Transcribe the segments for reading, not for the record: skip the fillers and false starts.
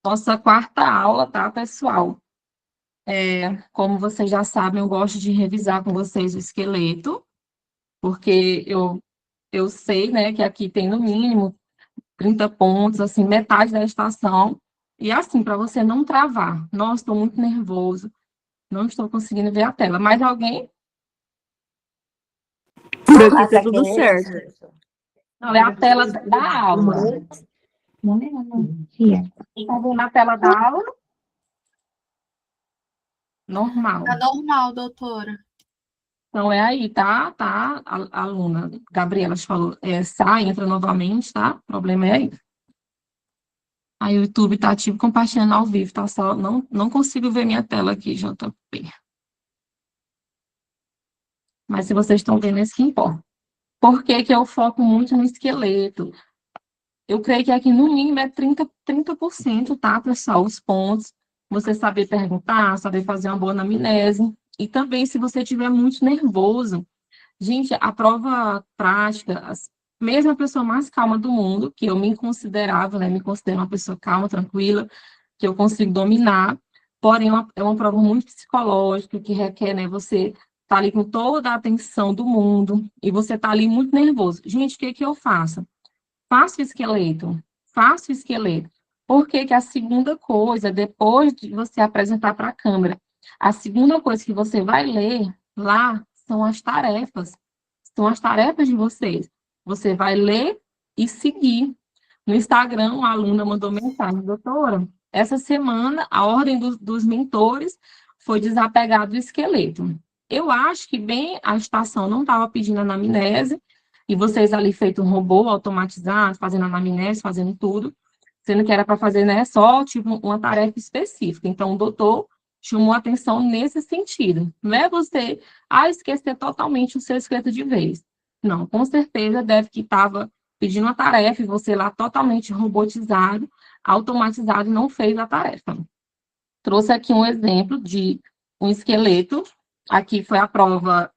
Nossa quarta aula, tá, pessoal? Como vocês já sabem, eu gosto de revisar com vocês o esqueleto, porque eu sei, né, que aqui tem no mínimo 30 pontos, assim, metade da estação. E assim, para você não travar. Nossa, estou muito nervoso, não estou conseguindo ver a tela. Mas alguém? Por aqui Passa tá aqui tudo no certo. início. Não, é a tela da aula. Está vendo a tela da aula? Normal. Tá normal, doutora. Então, é aí, tá? Tá, a aluna Gabriela te falou, sai, entra novamente, tá? O problema é aí. Aí o YouTube tá ativo compartilhando ao vivo, tá? Só não consigo ver minha tela aqui, JP. Mas se vocês estão vendo, é isso que importa. Por que que eu foco muito no esqueleto? Eu creio que aqui no mínimo é 30%, tá, pessoal? Os pontos. Você saber perguntar, saber fazer uma boa anamnese. E também, se você estiver muito nervoso, gente, a prova prática, mesmo a pessoa mais calma do mundo, que eu me considerava, né, me considero uma pessoa calma, tranquila, que eu consigo dominar, porém é uma prova muito psicológica, que requer, né, você tá ali com toda a atenção do mundo, e você tá ali muito nervoso. Gente, o que que eu faço? Faço o esqueleto, faço o esqueleto. Por que que a segunda coisa, depois de você apresentar para a câmera, a segunda coisa que você vai ler lá são as tarefas. São as tarefas de vocês. Você vai ler e seguir. No Instagram, uma aluna mandou mensagem, doutora, essa semana a ordem dos mentores foi desapegar do esqueleto. Eu acho que bem a estação não estava pedindo anamnese, e vocês ali feito um robô automatizado, fazendo anamnese, fazendo tudo, sendo que era para fazer, né, só tipo uma tarefa específica. Então, o doutor chamou atenção nesse sentido. Não é você, esquecer totalmente o seu esqueleto de vez. Não, com certeza deve que estava pedindo uma tarefa e você lá totalmente robotizado, automatizado, não fez a tarefa. Trouxe aqui um exemplo de um esqueleto. Aqui foi a prova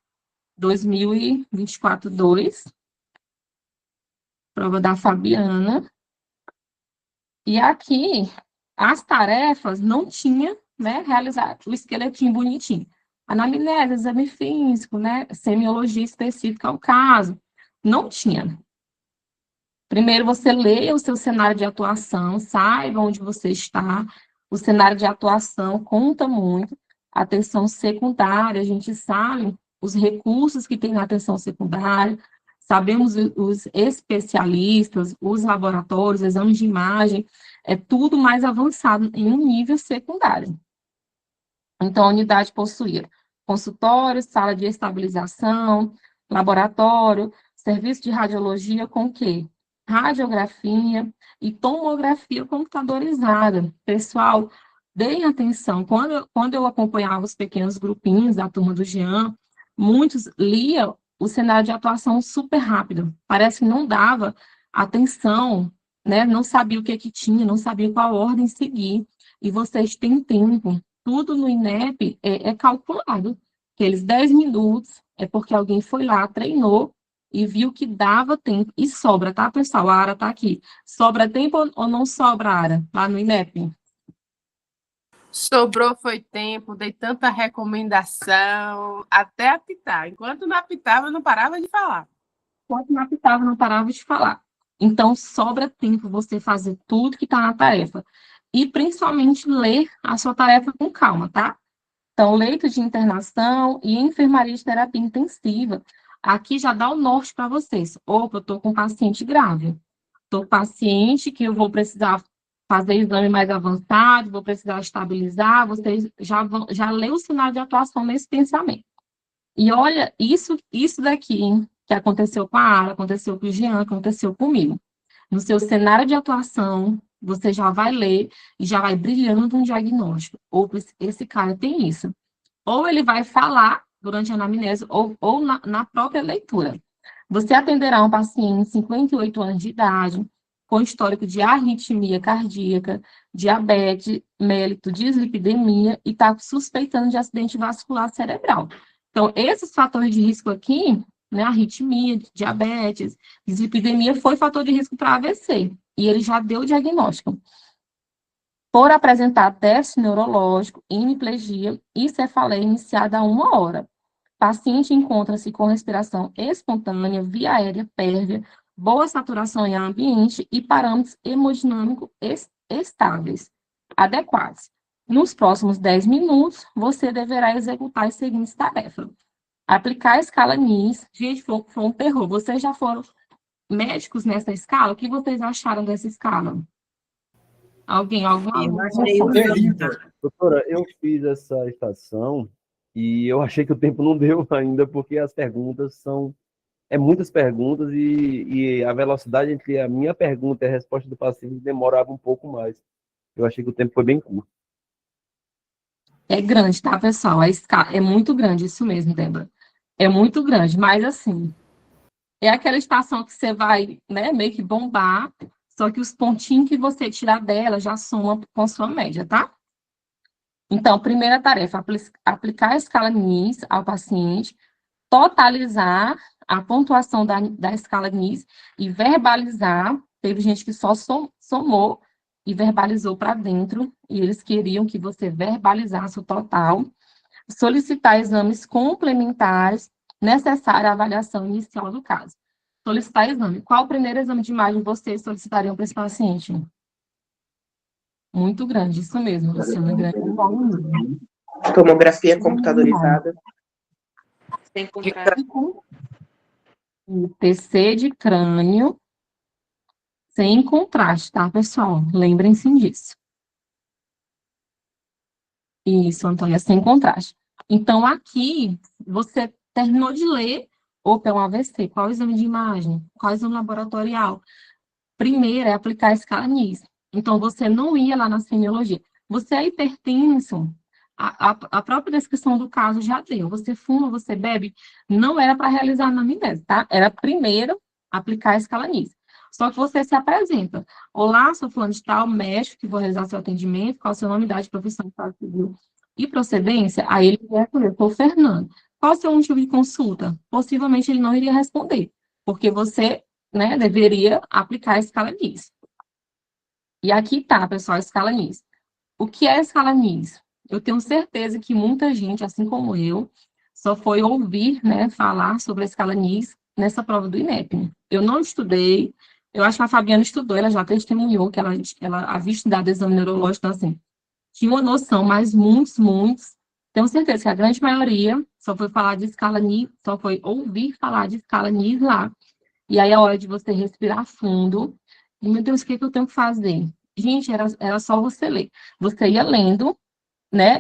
2024-2, prova da Fabiana. E aqui, as tarefas não tinha, né, realizado o esqueletinho bonitinho. Anamnese, exame físico, né, semiologia específica ao caso. Não tinha. Primeiro, você leia o seu cenário de atuação, saiba onde você está. O cenário de atuação conta muito. Atenção secundária, a gente sabe os recursos que tem na atenção secundária, sabemos os especialistas, os laboratórios, exames de imagem, é tudo mais avançado em um nível secundário. Então, a unidade possuía consultório, sala de estabilização, laboratório, serviço de radiologia com o quê? Radiografia e tomografia computadorizada. Pessoal, deem atenção, quando eu acompanhava os pequenos grupinhos da turma do Jean, muitos liam o cenário de atuação super rápido, parece que não dava atenção, né? Não sabia o que que tinha, não sabia qual ordem seguir, e vocês têm tempo, tudo no INEP é calculado, aqueles 10 minutos é porque alguém foi lá, treinou, e viu que dava tempo, e sobra, tá, pessoal? A Ara tá aqui. Sobra tempo ou não sobra, Ara, lá no INEP? Sobrou foi tempo, dei tanta recomendação, até apitar. Enquanto não apitava, eu não parava de falar. Enquanto não apitava, não parava de falar. Então, sobra tempo você fazer tudo que está na tarefa. E, principalmente, ler a sua tarefa com calma, tá? Então, leito de internação e enfermaria de terapia intensiva. Aqui já dá o norte para vocês. Opa, eu estou com um paciente grave. Estou com paciente que eu vou precisar fazer exame mais avançado, vou precisar estabilizar. Vocês já lê o cenário de atuação nesse pensamento. E olha, isso daqui, hein, que aconteceu com a Ara, aconteceu com o Jean, aconteceu comigo. No seu cenário de atuação, você já vai ler e já vai brilhando um diagnóstico. Ou esse cara tem isso. Ou ele vai falar durante a anamnese, ou na própria leitura. Você atenderá um paciente de 58 anos de idade, com histórico de arritmia cardíaca, diabetes, mélito, dislipidemia e está suspeitando de acidente vascular cerebral. Então, esses fatores de risco aqui, né, arritmia, diabetes, dislipidemia, foi fator de risco para AVC. E ele já deu o diagnóstico. por apresentar déficit neurológico, hemiplegia e cefaleia iniciada há 1 hora. Paciente encontra-se com respiração espontânea, via aérea pérvia, boa saturação em ar ambiente e parâmetros hemodinâmicos estáveis, adequados. Nos próximos 10 minutos, você deverá executar as seguintes tarefas. Aplicar a escala NIS. Gente, foi um terror. Vocês já foram médicos nessa escala? O que vocês acharam dessa escala? Alguém, alguma? Eu achei Doutora, eu fiz essa estação e eu achei que o tempo não deu ainda, porque as perguntas são... muitas perguntas e a velocidade entre a minha pergunta e a resposta do paciente demorava um pouco mais. Eu achei que o tempo foi bem curto. É grande, tá, pessoal? A escala é muito grande, isso mesmo, Débora. É muito grande, mas assim, é aquela estação que você vai, né, meio que bombar, só que os pontinhos que você tirar dela já somam com sua média, tá? Então, primeira tarefa, aplicar a escala NIS ao paciente, totalizar a pontuação da escala NIS e verbalizar. Teve gente que só somou e verbalizou para dentro, e eles queriam que você verbalizasse o total. Solicitar exames complementares necessários à avaliação inicial do caso. Solicitar exame. Qual o primeiro exame de imagem vocês solicitariam para esse paciente? Muito grande, isso mesmo, Luciana, grande volume. Tomografia computadorizada. Sem contraste. E TC de crânio sem contraste, tá, pessoal? Lembrem-se disso. Isso, Antônia, sem contraste. Então, aqui, você terminou de ler, opa, é um AVC, qual o exame de imagem? Qual o exame laboratorial? Primeiro é aplicar a escala NIS. Então, você não ia lá na semiologia. Você é hipertenso, a própria descrição do caso já deu. Você fuma, você bebe, não era para realizar a anamnese, tá? Era primeiro aplicar a escala NIS. Só que você se apresenta. Olá, sou fulano de tal, médico, que vou realizar seu atendimento, qual a sua nome, idade, profissão, estado civil e procedência? Aí ele vai responder, sou Fernando. Qual o seu motivo de consulta? Possivelmente ele não iria responder, porque você, né, deveria aplicar a escala NIS. E aqui tá, pessoal, a escala NIS. O que é a escala NIS? Eu tenho certeza que muita gente, assim como eu, só foi ouvir, né, falar sobre a escala NIS nessa prova do INEP. Eu não estudei, eu acho que a Fabiana estudou, ela já testemunhou que ela havia estudado exame neurológico, então, assim, tinha uma noção, mas muitos, tenho certeza que a grande maioria só foi falar de escala NIS, só foi ouvir falar de escala NIS lá. E aí é a hora de você respirar fundo. E, meu Deus, o que eu tenho que fazer? Gente, era só você ler. Você ia lendo, né?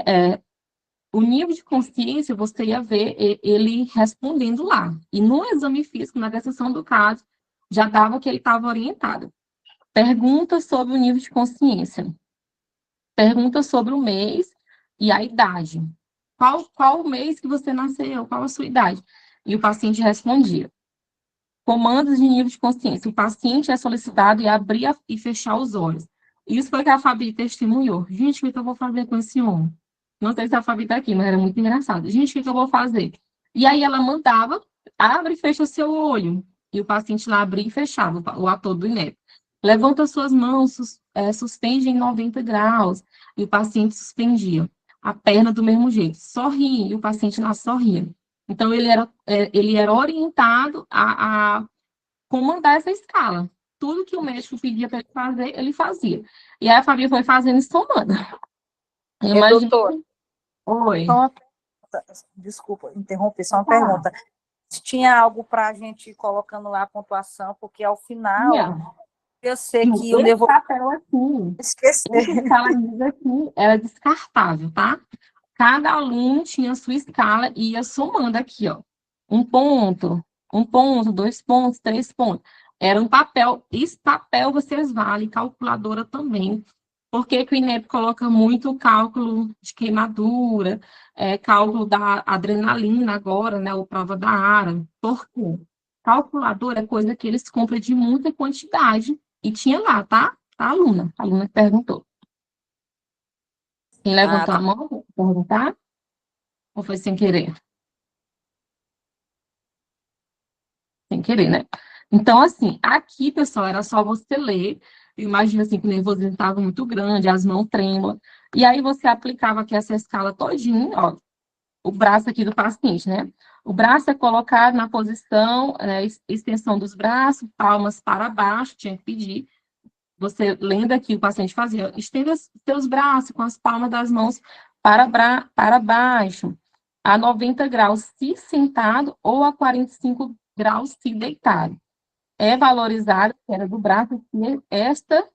O nível de consciência, você ia ver ele respondendo lá. E no exame físico, na descrição do caso, já dava que ele estava orientado. Pergunta sobre o nível de consciência. Pergunta sobre o mês e a idade. Qual o mês que você nasceu? Qual a sua idade? E o paciente respondia. Comandos de nível de consciência. O paciente é solicitado e abrir e fechar os olhos. Isso foi que a Fabi testemunhou. Gente, o que eu vou fazer com esse homem? Não sei se a Fabi está aqui, mas era muito engraçado. Gente, o que eu vou fazer? E aí ela mandava, abre e fecha o seu olho. E o paciente lá abria e fechava, o ator do INEP. Levanta suas mãos, suspende em 90 graus. E o paciente suspendia. A perna do mesmo jeito. Sorri, e o paciente lá sorria. Então, ele era orientado a comandar essa escala. Tudo que o médico pedia para ele fazer, ele fazia. E aí a Fabi foi fazendo e somando. Imagina... Doutor, Oi. desculpa interromper, só uma pergunta. Tinha algo para a gente ir colocando lá a pontuação, porque ao final eu sei que eu devo papel aqui, esquecer. Essa escala aqui era descartável, tá? Cada aluno tinha a sua escala e ia somando aqui, ó. 1 ponto, 2 pontos, 3 pontos. Era um papel. Esse papel vocês valem, calculadora também. Por que que o INEP coloca muito cálculo de queimadura, cálculo da adrenalina agora, né? Ou prova da ARA. Por quê? Calculadora é coisa que eles compram de muita quantidade. E tinha lá, tá? A aluna que perguntou. Quem levantou a mão para perguntar? Ou foi sem querer? Sem querer, né? Então, assim, aqui, pessoal, era só você ler. Imagina assim que o nervosismo estava muito grande, as mãos trêmulas. E aí você aplicava aqui essa escala todinha, ó, o braço aqui do paciente, né? O braço é colocado na posição, extensão dos braços, palmas para baixo, tinha que pedir. Você lembra que o paciente fazia, estenda seus braços com as palmas das mãos para baixo, a 90 graus se sentado ou a 45 graus se deitado. É valorizada a queda do braço, e esta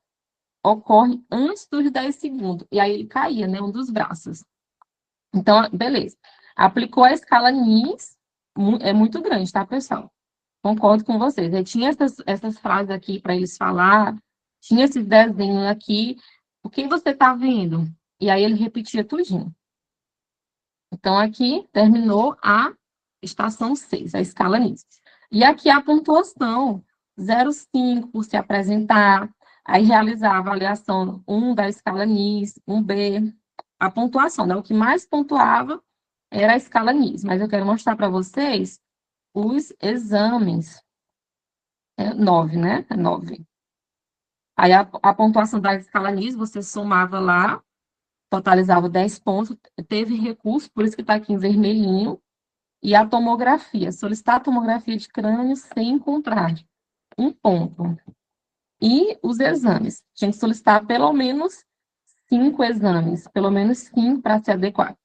ocorre antes dos 10 segundos. E aí ele caía, né, um dos braços. Então, beleza. Aplicou a escala NIS, é muito grande, tá, pessoal? Concordo com vocês. Eu tinha essas frases aqui para eles falar, tinha esses desenhos aqui. O que você está vendo? E aí ele repetia tudinho. Então, aqui terminou a estação 6, a escala NIS. E aqui a pontuação, 0,5 por se apresentar, aí realizar a avaliação 1 da escala NIS, 1B, a pontuação, né? O que mais pontuava era a escala NIS, mas eu quero mostrar para vocês os exames. 9, né? 9. Aí a pontuação da escala NIS, você somava lá, totalizava 10 pontos, teve recurso, por isso que está aqui em vermelhinho, e a tomografia, solicitar a tomografia de crânio sem encontrar 1 ponto. E os exames, tinha que solicitar pelo menos 5 exames, pelo menos 5 para se adequar.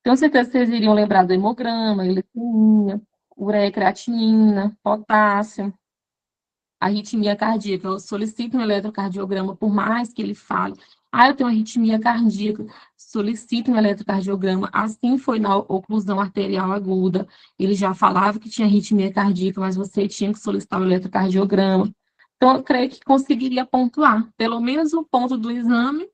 Tenho certeza que vocês iriam lembrar do hemograma, glicemia, ureia, creatinina, potássio, arritmia cardíaca. Eu solicito um eletrocardiograma, por mais que ele fale, eu tenho arritmia cardíaca, solicito um eletrocardiograma. Assim foi na oclusão arterial aguda, ele já falava que tinha arritmia cardíaca, mas você tinha que solicitar o eletrocardiograma. Então, eu creio que conseguiria pontuar, pelo menos o ponto do exame,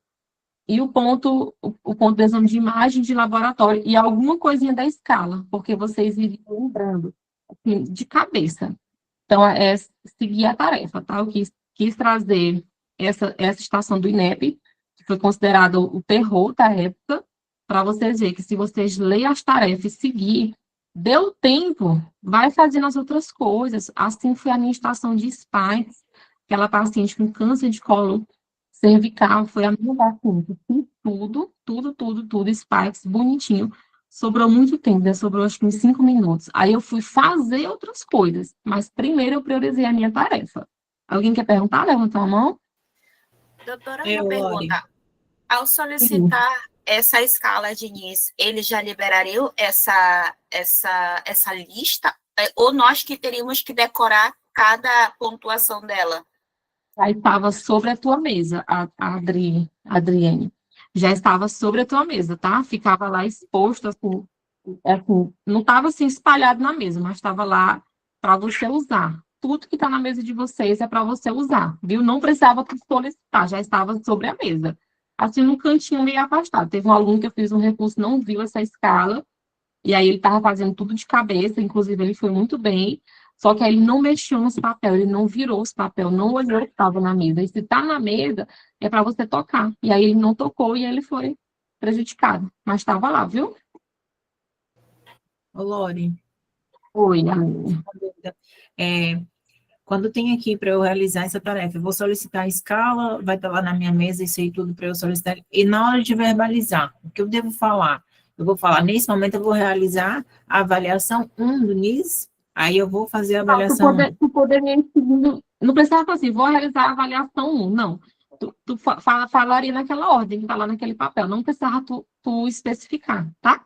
e o ponto do exame de imagem de laboratório, e alguma coisinha da escala, porque vocês iriam lembrando, assim, de cabeça. Então, é seguir a tarefa, tá? Eu quis trazer essa estação do INEP, que foi considerado o terror da época, para vocês verem que se vocês lerem as tarefas e seguir, deu tempo, vai fazendo as outras coisas. Assim foi a minha estação de Spikes, aquela paciente com câncer de colo cervical, foi a minha paciente. Fiz tudo, Spikes, bonitinho. Sobrou muito tempo, né? Sobrou acho que uns 5 minutos. Aí eu fui fazer outras coisas, mas primeiro eu priorizei a minha tarefa. Alguém quer perguntar? Levantou a mão. Doutora, uma pergunta. Ao solicitar essa escala de NIS, eles já liberariam essa lista? Ou nós que teríamos que decorar cada pontuação dela? Já estava sobre a tua mesa, Adriane. Já estava sobre a tua mesa, tá? Ficava lá exposto, assim, não estava assim espalhado na mesa, mas estava lá para você usar. Tudo que está na mesa de vocês é para você usar, viu? Não precisava solicitar, já estava sobre a mesa. Assim, no cantinho meio afastado. Teve um aluno que eu fiz um recurso, não viu essa escala, e aí ele estava fazendo tudo de cabeça, inclusive ele foi muito bem, só que aí ele não mexeu nos papéis, ele não virou os papéis, não olhou o que estava na mesa. E se está na mesa, é para você tocar. E aí ele não tocou e ele foi prejudicado. Mas estava lá, viu? Ô, Lore. Oi, amiga. Quando tem aqui para eu realizar essa tarefa, eu vou solicitar a escala, vai estar lá na minha mesa isso aí tudo para eu solicitar. E na hora de verbalizar, o que eu devo falar? Eu vou falar, nesse momento eu vou realizar a avaliação 1 do NIS, aí eu vou fazer a avaliação 1. Tu poderia, não precisava falar assim, vou realizar a avaliação 1, não. Tu falaria naquela ordem, que está lá naquele papel, não precisava tu especificar, tá?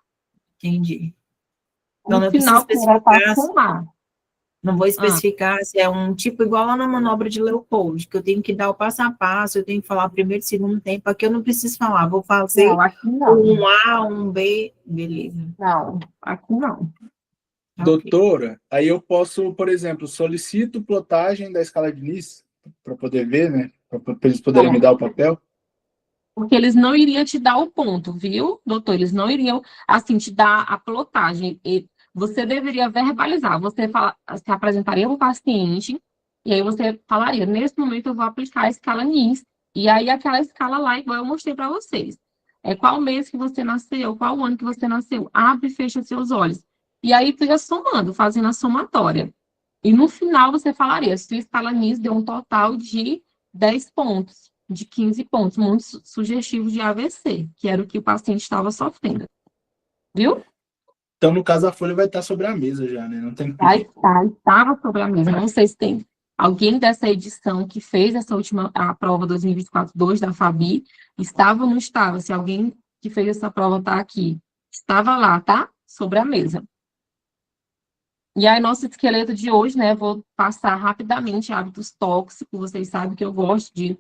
Entendi. Então, no final, não vou especificar se é um tipo igual lá na manobra de Leopold, que eu tenho que dar o passo a passo, eu tenho que falar primeiro, segundo tempo, aqui eu não preciso falar, vou fazer um A, um B, beleza. Não, aqui não. Doutora, aí eu posso, por exemplo, solicito plotagem da escala de NIS, para poder ver, né? Para eles poderem me dar o papel. Porque eles não iriam te dar o ponto, viu, doutor? Eles não iriam, assim, te dar a plotagem. Você deveria verbalizar. Você se apresentaria para o paciente, e aí você falaria, nesse momento eu vou aplicar a escala NIS. E aí aquela escala lá, igual eu mostrei para vocês. Qual mês que você nasceu, qual ano que você nasceu. Abre e fecha seus olhos. E aí fica somando, fazendo a somatória. E no final você falaria, sua escala NIS deu um total de 10 pontos, de 15 pontos, muito sugestivo de AVC, que era o que o paciente estava sofrendo. Viu? Então, no caso, a folha vai estar sobre a mesa já, né? Não tem Aí estava sobre a mesa. Não sei se tem alguém dessa edição que fez essa última, a prova 2024-2 da Fabi, estava ou não estava? Se alguém que fez essa prova está aqui, estava lá, tá? Sobre a mesa. E aí, nosso esqueleto de hoje, né? Vou passar rapidamente hábitos tóxicos. Vocês sabem que eu gosto de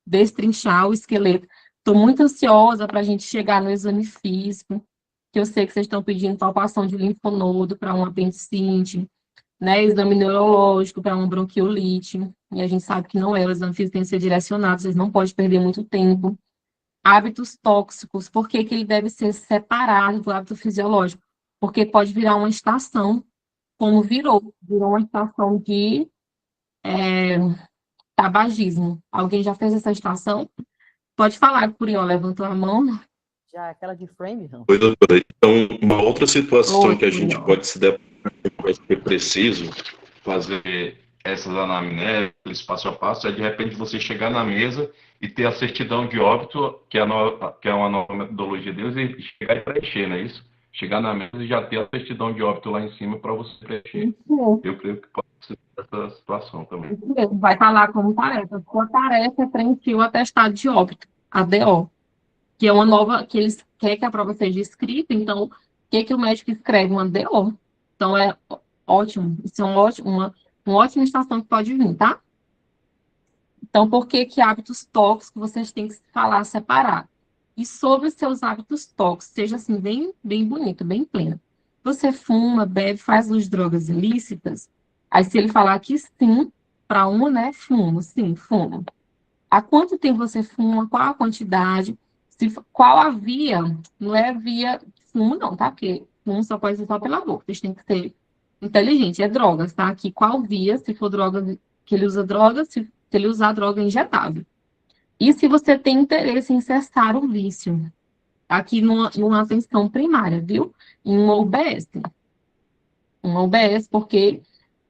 destrinchar o esqueleto. Estou muito ansiosa para a gente chegar no exame físico, que eu sei que vocês estão pedindo palpação de linfonodo para um apendicite, né? Exame neurológico para uma bronquiolite. E a gente sabe que não é, o exame físico tem que ser direcionado, vocês não podem perder muito tempo. Hábitos tóxicos, por que que ele deve ser separado do hábito fisiológico? Porque pode virar uma estação, como virou uma estação de tabagismo. Alguém já fez essa estação? Pode falar, Curió, levantou a mão. Já aquela de frame, não? Oi, doutora. Então, uma outra situação Oi, que a gente Curió. pode se deparar, vai ser preciso fazer essas anamneses passo a passo, é de repente você chegar na mesa e ter a certidão de óbito, que é uma nova metodologia deles, e chegar e preencher, não é isso? Chegar na mesa e já ter a certidão de óbito lá em cima para você preencher. Eu creio que pode ser essa situação também. Isso mesmo, vai estar lá como tarefa. Sua tarefa é preencher o atestado de óbito, ADO, que é uma nova, que eles querem que a prova seja escrita, então, o que o médico escreve? Uma ADO. Então, é ótimo. Isso é uma ótima estação que pode vir, tá? Então, por que hábitos tóxicos vocês têm que falar separado? E sobre os seus hábitos tóxicos, seja assim, bem bonito, bem pleno. Você fuma, bebe, faz uso de drogas ilícitas? Aí, se ele falar que sim, para uma, né, fumo, sim, fumo. Há quanto tempo você fuma? Qual a quantidade? Qual a via? Não é via fumo, não, tá? Porque fumo só pode ser só pela boca. Vocês têm que ser inteligentes. É drogas, tá? Aqui, qual via? Se for droga, que ele usa droga, se ele usar droga injetável. E se você tem interesse em cessar o vício? Aqui numa atenção primária, viu? Em uma UBS. Uma UBS, porque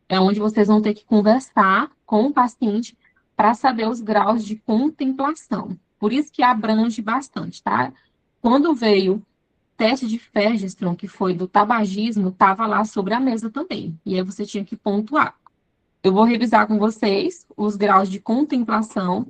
é onde vocês vão ter que conversar com o paciente para saber os graus de contemplação. Por isso que abrange bastante, tá? Quando veio teste de Ferguson, que foi do tabagismo, estava lá sobre a mesa também. E aí você tinha que pontuar. Eu vou revisar com vocês os graus de contemplação,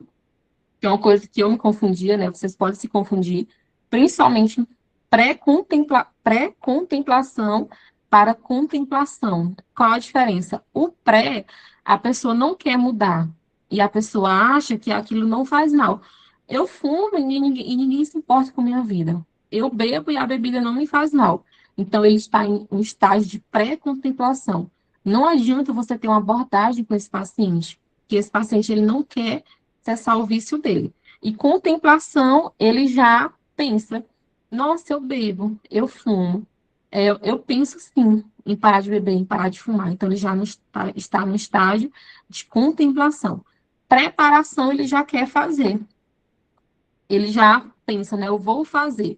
que é uma coisa que eu me confundia, né? Vocês podem se confundir, principalmente pré-contemplação para contemplação. Qual a diferença? O pré, a pessoa não quer mudar, e a pessoa acha que aquilo não faz mal. Eu fumo e ninguém se importa com a minha vida. Eu bebo e a bebida não me faz mal. Então, ele está em um estágio de pré-contemplação. Não adianta você ter uma abordagem com esse paciente, que esse paciente ele não quer cessar o vício dele. E contemplação, ele já pensa, nossa, eu bebo, eu fumo, eu penso sim em parar de beber, em parar de fumar. Então, ele já não está no estágio de contemplação. Preparação, ele já quer fazer. Ele já pensa, né, eu vou fazer.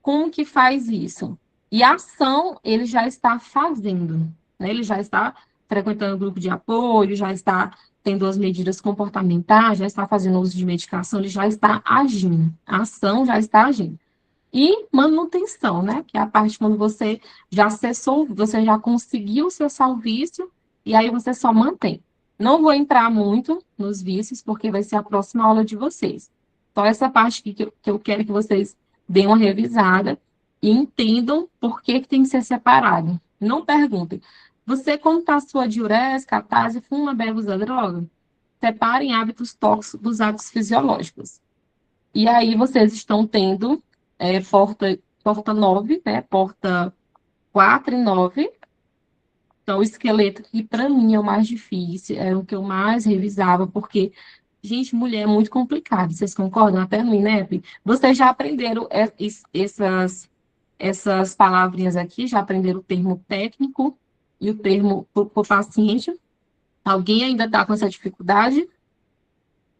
Como que faz isso? E a ação, ele já está fazendo, né? Ele já está frequentando o grupo de apoio, já está tendo as medidas comportamentais, já está fazendo uso de medicação, ele já está agindo. A ação já está agindo. E manutenção, né? Que é a parte quando você já cessou, você já conseguiu cessar o vício, e aí você só mantém. Não vou entrar muito nos vícios, porque vai ser a próxima aula de vocês. Só essa parte aqui que eu quero que vocês deem uma revisada e entendam por que tem que ser separado. Não perguntem. Você, como está a sua diurese, catarse, fuma, bebe, usa droga? Separem hábitos tóxicos dos hábitos fisiológicos. E aí vocês estão tendo porta 9, né? Porta 4 e 9. Então, o esqueleto, que para mim é o mais difícil, é o que eu mais revisava, porque, gente, mulher é muito complicado. Vocês concordam? Até no INEP. Vocês já aprenderam essas palavrinhas aqui, já aprenderam o termo técnico e o termo por paciente. Alguém ainda está com essa dificuldade?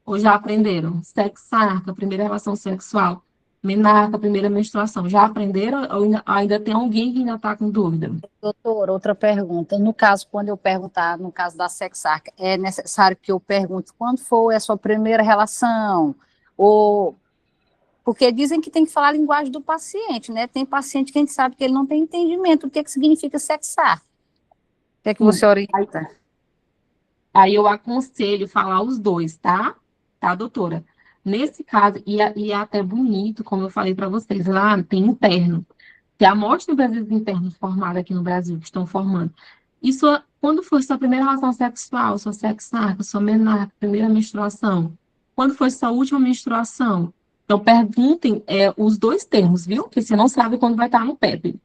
Ou já aprenderam? Sexarca, primeira relação sexual. menarca, primeira menstruação. Já aprenderam ou ainda tem alguém que ainda está com dúvida? Doutor, outra pergunta. No caso, quando eu perguntar, no caso da sexarca, é necessário que eu pergunte quando foi a sua primeira relação? Ou porque dizem que tem que falar a linguagem do paciente, né? Tem paciente que a gente sabe que ele não tem entendimento do que significa sexar. O que é que você orienta? Aí eu aconselho falar os dois, tá? Tá, doutora? Nesse caso, e é até bonito, como eu falei para vocês, lá tem interno. Tem a morte do Brasil dos internos formados aqui no Brasil, que estão formando. Isso, quando foi sua primeira relação sexual, sua sexarca, sua menarca, primeira menstruação? Quando foi sua última menstruação? Então, perguntem os dois termos, viu? Porque você não sabe quando vai estar no PEP.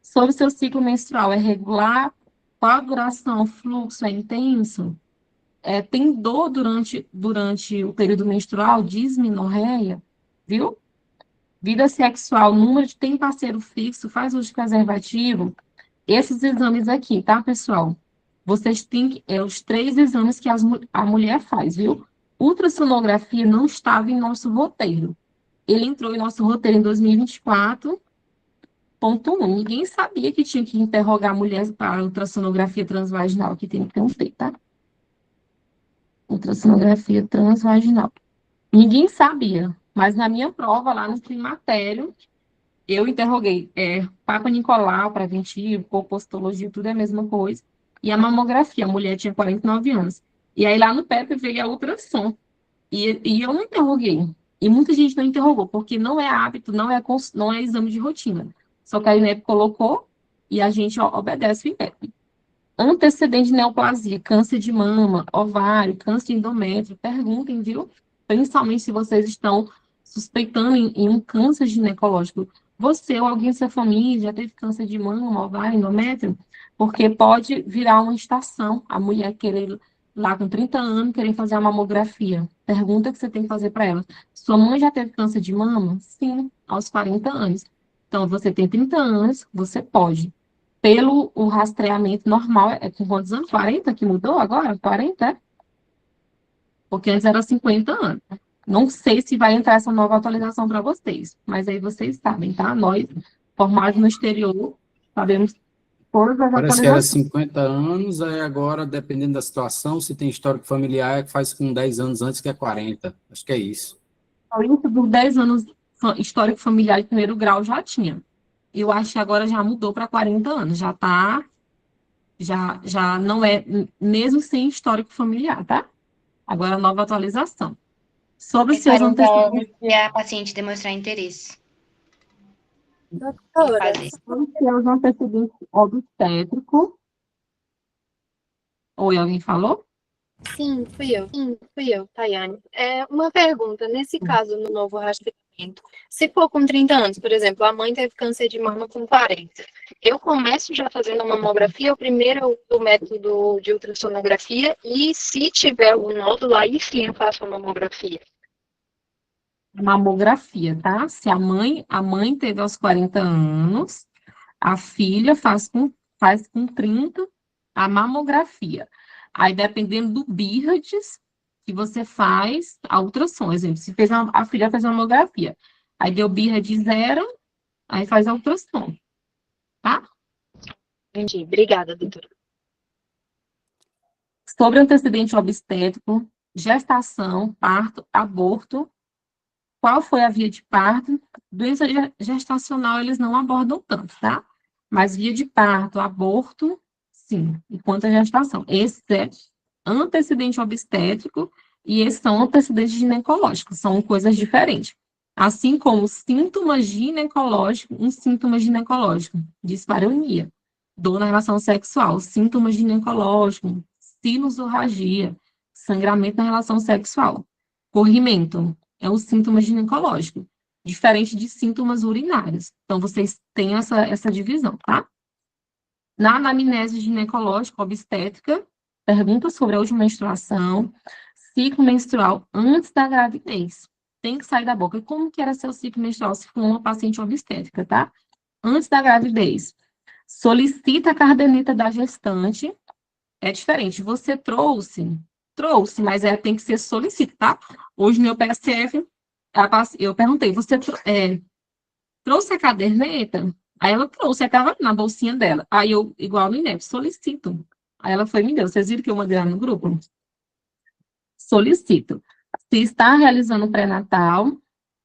Sobre o seu ciclo menstrual, é regular? Qual a duração? O fluxo é intenso? Tem dor durante o período menstrual? Dismenorreia? Viu? Vida sexual, tem parceiro fixo, faz uso de preservativo. Esses exames aqui, tá, pessoal? Vocês têm os 3 exames que a mulher faz, viu? Ultrassonografia não estava em nosso roteiro. Ele entrou em nosso roteiro em 2024, ponto 1. Ninguém sabia que tinha que interrogar a mulher para ultrassonografia transvaginal, que tem que ter um T, tá? Ultrassonografia transvaginal. Ninguém sabia, mas na minha prova, lá no climatério, eu interroguei Papa Nicolau, preventivo, colpostologia, tudo é a mesma coisa. E a mamografia, a mulher tinha 49 anos. E aí lá no PEP veio a ultrassom. E eu não interroguei. E muita gente não interrogou, porque não é hábito, não é exame de rotina. Só que a INEP colocou e a gente obedece o INEP. Antecedente de neoplasia, câncer de mama, ovário, câncer de endométrio, perguntem, viu? Principalmente se vocês estão suspeitando em um câncer ginecológico. Você ou alguém da sua família já teve câncer de mama, ovário, endométrio? Porque pode virar uma estação, a mulher querer, lá com 30 anos, querer fazer a mamografia. Pergunta que você tem que fazer para ela. Sua mãe já teve câncer de mama? Sim, aos 40 anos. Então, você tem 30 anos, você pode. Pelo o rastreamento normal, é com quantos anos? 40 que mudou agora? 40, é? Porque antes era 50 anos. Não sei se vai entrar essa nova atualização para vocês, mas aí vocês sabem, tá? Nós, formados no exterior, sabemos todas as Parece que era atualizações. 50 anos, aí agora, dependendo da situação, se tem histórico familiar, faz com 10 anos antes, que é 40. Acho que é isso. Isso dos 10 anos histórico familiar de primeiro grau já tinha. Eu acho que agora já mudou para 40 anos, já tá, já não é, mesmo sem histórico familiar, tá? Agora nova atualização. Sobre os seus antecedentes. Se a paciente demonstrar interesse. Doutora, sobre os seus antecedentes obstétricos. Oi, alguém falou? Sim, fui eu, Tayane. Uma pergunta, nesse caso, no novo rastreamento, se for com 30 anos, por exemplo, a mãe teve câncer de mama com 40, eu começo já fazendo a mamografia, ou primeiro o método de ultrassonografia, e se tiver algum nódulo, aí sim eu faço a mamografia. Mamografia, tá? Se a mãe teve aos 40 anos, a filha faz com 30 a mamografia. Aí, dependendo do BIRADS, que você faz a ultrassom. Exemplo, se a filha fez a mamografia, aí deu BIRADS 0, aí faz a ultrassom. Tá? Entendi. Obrigada, doutora. Sobre antecedente obstétrico, gestação, parto, aborto, qual foi a via de parto? Doença gestacional eles não abordam tanto, tá? Mas via de parto, aborto, sim, enquanto a gestação. Esse é antecedente obstétrico e esses são antecedentes ginecológicos, são coisas diferentes. Assim como sintomas ginecológicos, um síntoma ginecológico, dispareunia, dor na relação sexual, sintomas ginecológicos, sinusorragia, sangramento na relação sexual, corrimento, é um síntoma ginecológico, diferente de sintomas urinários. Então, vocês têm essa divisão, tá? Na anamnese ginecológica obstétrica, pergunta sobre a última menstruação, ciclo menstrual antes da gravidez. Tem que sair da boca. E como que era seu ciclo menstrual se for uma paciente obstétrica, tá? Antes da gravidez. Solicita a caderneta da gestante. É diferente. Você trouxe, mas tem que ser solicitado. Hoje, no meu PSF, Eu perguntei, você trouxe a caderneta? Aí ela trouxe, estava na bolsinha dela. Aí eu, igual no INEP, solicito. Aí ela foi e me deu. Vocês viram que eu mandei lá no grupo? Solicito. Se está realizando o pré-natal,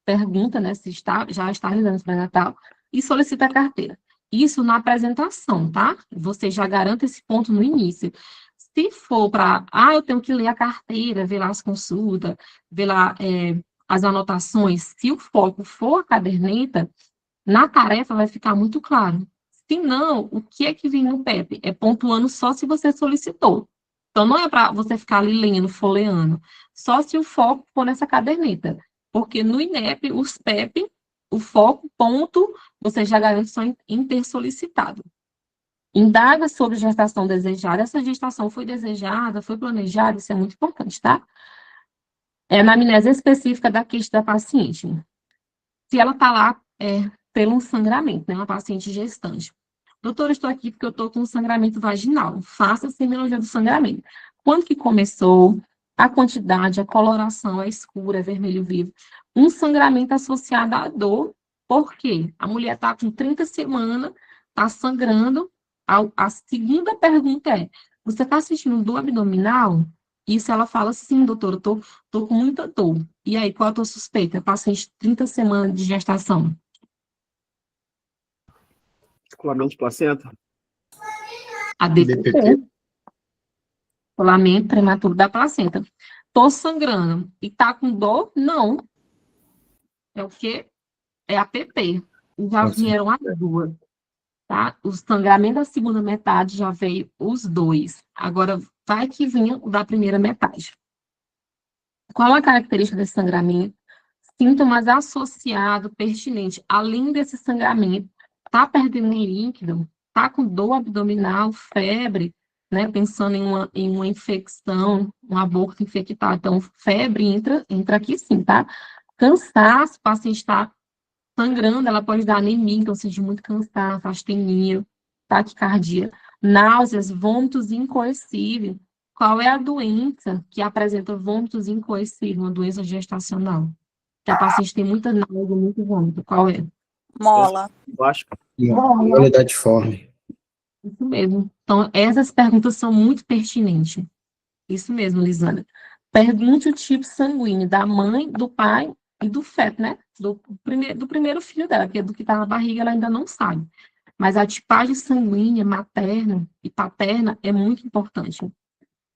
pergunta, né, se já está realizando o pré-natal, e solicita a carteira. Isso na apresentação, tá? Você já garante esse ponto no início. Se for para, eu tenho que ler a carteira, ver lá as consultas, ver lá as anotações, se o foco for a caderneta, na tarefa vai ficar muito claro. Se não, o que é que vem no PEP? É pontuando só se você solicitou. Então, não é para você ficar ali lendo, folheando, só se o foco for nessa caderneta. Porque no INEP, os PEP, o foco, ponto, você já garante só em ter solicitado. Indaga sobre gestação desejada. Essa gestação foi desejada, foi planejada, isso é muito importante, tá? É a anamnese específica da queixa da paciente. Se ela está lá, pelo sangramento, né? Uma paciente gestante. Doutora, estou aqui porque eu estou com sangramento vaginal. Faça a semiologia do sangramento. Quando que começou? A quantidade, a coloração, a escura, vermelho vivo. Um sangramento associado à dor. Por quê? A mulher está com 30 semanas, está sangrando. A segunda pergunta é, você está sentindo dor abdominal? Isso ela fala, sim, doutora, eu tô com muita dor. E aí, qual a tua suspeita? Paciente 30 semanas de gestação. Descolamento de placenta? A DPT. Descolamento prematuro da placenta. Tô sangrando e tá com dor? Não. É o quê? É a PP. Já vieram as duas. Tá? O sangramento da segunda metade já veio os dois. Agora, vai que venha o da primeira metade. Qual a característica desse sangramento? Sintomas associados, pertinentes. Além desse sangramento, tá perdendo líquido, tá com dor abdominal, febre, né? Pensando em uma infecção, um aborto infectado. Então, febre entra aqui sim, tá? Cansaço, o paciente está sangrando, ela pode dar anemia, então sente muito cansaço, astenia, taquicardia, náuseas, vômitos incoercíveis. Qual é a doença que apresenta vômitos incoercíveis, uma doença gestacional? Que a paciente tem muita náusea, muito vômito. Qual é? Mola. Eu acho. Qualidade-forme. Isso mesmo. Então, essas perguntas são muito pertinentes. Isso mesmo, Lisandra. Pergunte o tipo sanguíneo da mãe, do pai e do feto, né? Do primeiro filho dela, porque do que está na barriga ela ainda não sabe. Mas a tipagem sanguínea, materna e paterna é muito importante.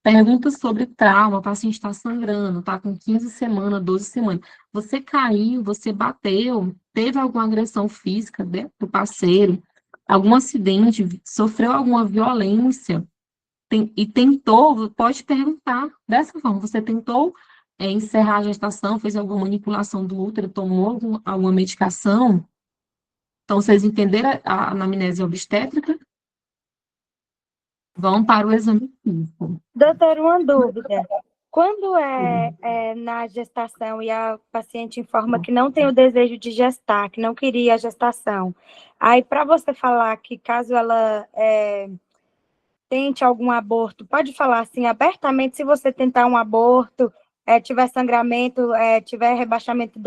Pergunta sobre trauma, o paciente está sangrando, está com 15 semanas, 12 semanas. Você caiu, você bateu, teve alguma agressão física do parceiro, algum acidente, sofreu alguma violência, e tentou, pode perguntar dessa forma, você tentou encerrar a gestação, fez alguma manipulação do útero, tomou alguma medicação? Então, vocês entenderam a anamnese obstétrica? Vão para o exame físico. Doutora, uma dúvida. Quando na gestação e a paciente informa que não tem o desejo de gestar, que não queria a gestação, aí para você falar que caso ela tente algum aborto, pode falar assim abertamente, se você tentar um aborto, tiver sangramento, tiver rebaixamento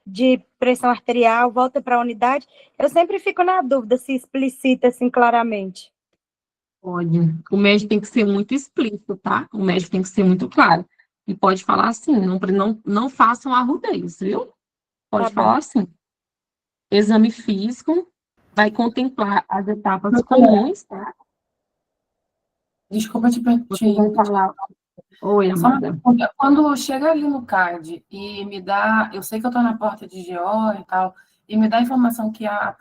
de pressão arterial, volta para a unidade, eu sempre fico na dúvida se explicita assim claramente. Pode. O médico tem que ser muito explícito, tá? O médico tem que ser muito claro. E pode falar assim, não façam arrudez, viu? Pode falar assim. Exame físico vai contemplar as etapas comuns, tá? Desculpa te perguntar. Vai falar. Oi, amada. Quando chega ali no CAD e me dá, eu sei que eu estou na porta de GO e tal, e me dá a informação que a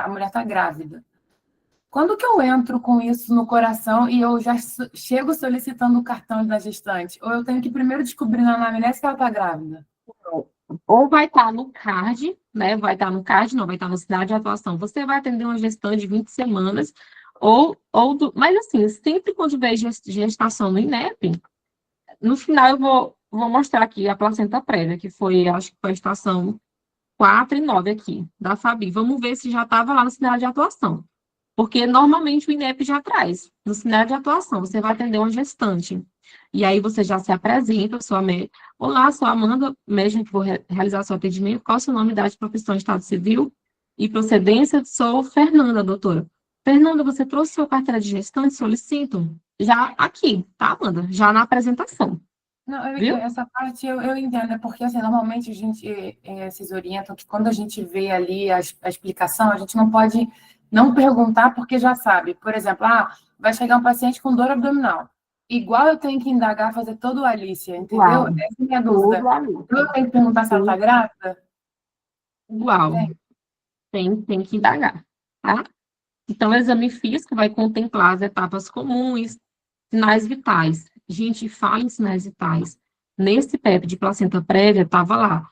mulher está grávida. Quando que eu entro com isso no coração e eu já chego solicitando o cartão da gestante? Ou eu tenho que primeiro descobrir na anamnese que ela está grávida? Ou vai estar no CARD, né? Vai estar no CARD, não, vai estar no sinal de atuação. Você vai atender uma gestante de 20 semanas, mas assim, sempre quando tiver gestação no INEP, no final eu vou mostrar aqui a placenta prévia, que foi, acho que foi a estação 4 e 9 aqui, da Fabi. Vamos ver se já estava lá no sinal de atuação. Porque normalmente o INEP já traz, no sinal de atuação, você vai atender uma gestante E aí você já se apresenta, olá, sou Amanda, médica que vou realizar seu atendimento, qual é o seu nome, idade, profissão, estado civil e procedência? Sou Fernanda, doutora. Fernanda, você trouxe sua carteira de gestante? Solicito. Já aqui, tá, Amanda? Já na apresentação. Não, Viu? essa parte eu entendo, é porque assim, normalmente a gente vocês orientam que quando a gente vê ali a explicação, a gente não pode não perguntar porque já sabe. Por exemplo, vai chegar um paciente com dor abdominal. Igual eu tenho que indagar, fazer todo o Alícia, entendeu? Igual. Essa é a minha dúvida. Eu tenho que perguntar se ela está grávida? Igual. Tem que indagar, tá? Então, o exame físico vai contemplar as etapas comuns, sinais vitais. Gente, fala em sinais vitais. Nesse PEP de placenta prévia, estava lá,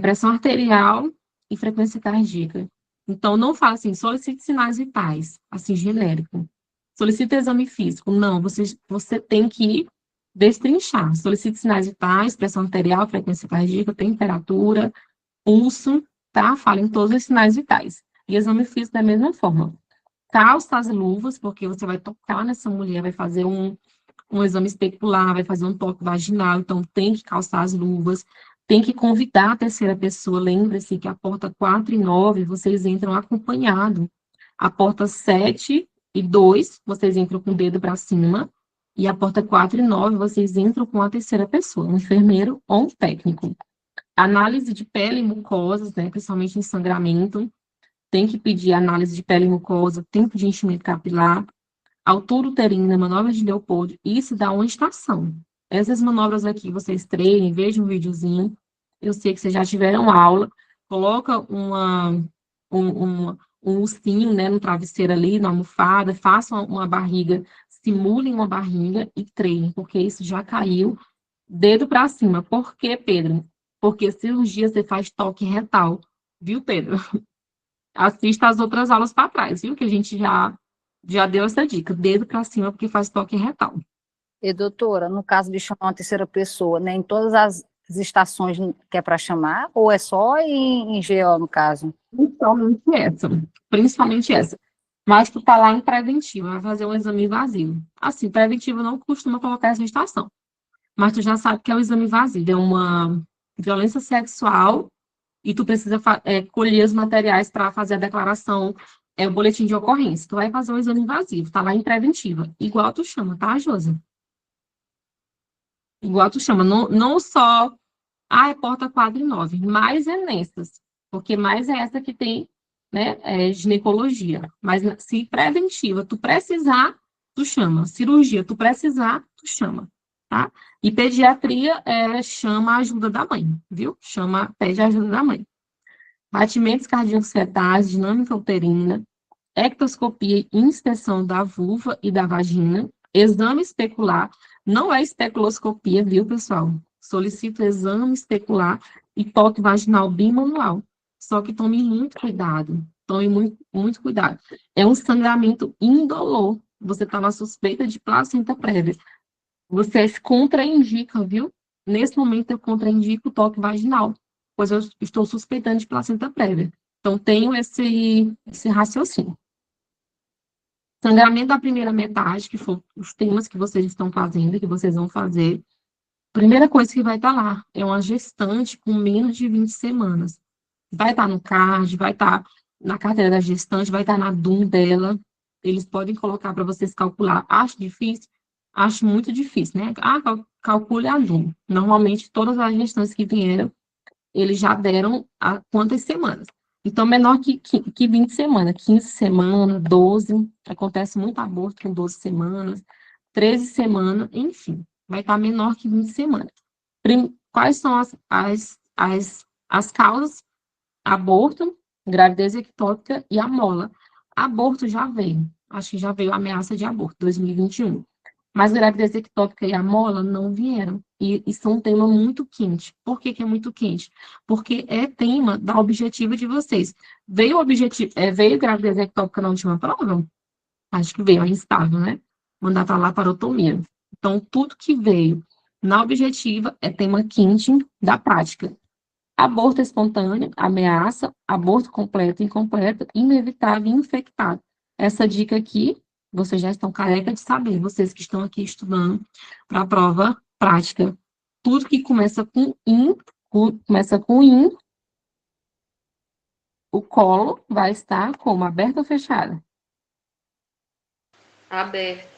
pressão arterial e frequência cardíaca. Então, não fala assim, solicite sinais vitais, assim, genérico. Solicita exame físico. Não, você tem que destrinchar. Solicite sinais vitais, pressão arterial, frequência cardíaca, temperatura, pulso, tá? Fala em todos os sinais vitais. E exame físico da mesma forma. Calça as luvas, porque você vai tocar nessa mulher, vai fazer um exame especular, vai fazer um toque vaginal, então tem que calçar as luvas, tem que convidar a terceira pessoa, lembre-se que a porta 4 e 9, vocês entram acompanhado, a porta 7 e 2, vocês entram com o dedo para cima, e a porta 4 e 9, vocês entram com a terceira pessoa, um enfermeiro ou um técnico. Análise de pele e mucosas, né, principalmente em sangramento, tem que pedir análise de pele e mucosa, tempo de enchimento capilar, altura uterina, manobra de Leopoldo, isso dá uma estação. Essas manobras aqui, vocês treinem, vejam um videozinho, eu sei que vocês já tiveram aula, coloca um ursinho, né, no travesseiro ali, na almofada, façam uma barriga, simulem uma barriga e treinem, porque isso já caiu, dedo para cima. Por quê, Pedro? Porque cirurgia você faz toque retal, viu, Pedro? Assista as outras aulas para trás, viu? Que a gente já deu essa dica. Dedo para cima, porque faz toque retal. E, doutora, no caso de chamar uma terceira pessoa, né, em todas as estações que é para chamar, ou é só em GO, no caso? Principalmente essa. Mas tu tá lá em preventiva, vai fazer um exame invasivo. Assim, preventivo não costuma colocar essa estação. Mas tu já sabe que é um exame invasivo, é uma violência sexual e tu precisa colher os materiais para fazer a declaração, o boletim de ocorrência. Tu vai fazer um exame invasivo, tá lá em preventiva. Igual tu chama, tá, Josi? Igual tu chama. Não só, é porta 4 e 9, mais é nessas. Porque mais é essa que tem, né, ginecologia. Mas se preventiva, tu precisar, tu chama. Cirurgia, tu precisar, tu chama. Tá? E pediatria chama a ajuda da mãe, viu? Pede a ajuda da mãe. Batimentos cardíacos fetais, dinâmica uterina, ectoscopia e inspeção da vulva e da vagina, exame especular, não é especuloscopia, viu, pessoal? Solicito exame especular e toque vaginal bimanual. Só que tome muito cuidado, tome muito, muito cuidado. É um sangramento indolor. Você está na suspeita de placenta prévia. Vocês contraindicam, viu? Nesse momento eu contraindico o toque vaginal, pois eu estou suspeitando de placenta prévia. Então, tenho esse raciocínio. Sangramento da primeira metade, que foram os temas que vocês estão fazendo, que vocês vão fazer. Primeira coisa que vai estar lá é uma gestante com menos de 20 semanas. Vai estar no CARD, vai estar na carteira da gestante, vai estar na DUM dela. Eles podem colocar para vocês calcular. Acho difícil? Acho muito difícil, né? Calcule a DUM. Normalmente, todas as gestantes que vieram, eles já deram a quantas semanas. Então, menor que 20 semanas, 15 semanas, 12, acontece muito aborto com 12 semanas, 13 semanas, enfim, vai estar menor que 20 semanas. Quais são as causas? Aborto, gravidez ectópica e a mola. Aborto já veio, acho que já veio a ameaça de aborto, 2021. Mas gravidez ectópica e a mola não vieram. E isso é um tema muito quente. Por que é muito quente? Porque é tema da objetiva de vocês. Veio gravidez ectópica na última prova? Acho que veio, é instável, né? Mandar para laparotomia. Então, tudo que veio na objetiva é tema quente da prática. Aborto espontâneo, ameaça, aborto completo, incompleto, inevitável e infectado. Essa dica aqui Vocês já estão careca de saber, vocês que estão aqui estudando para a prova prática. Tudo que começa com in, o colo vai estar como? Aberto ou fechado? Aberto.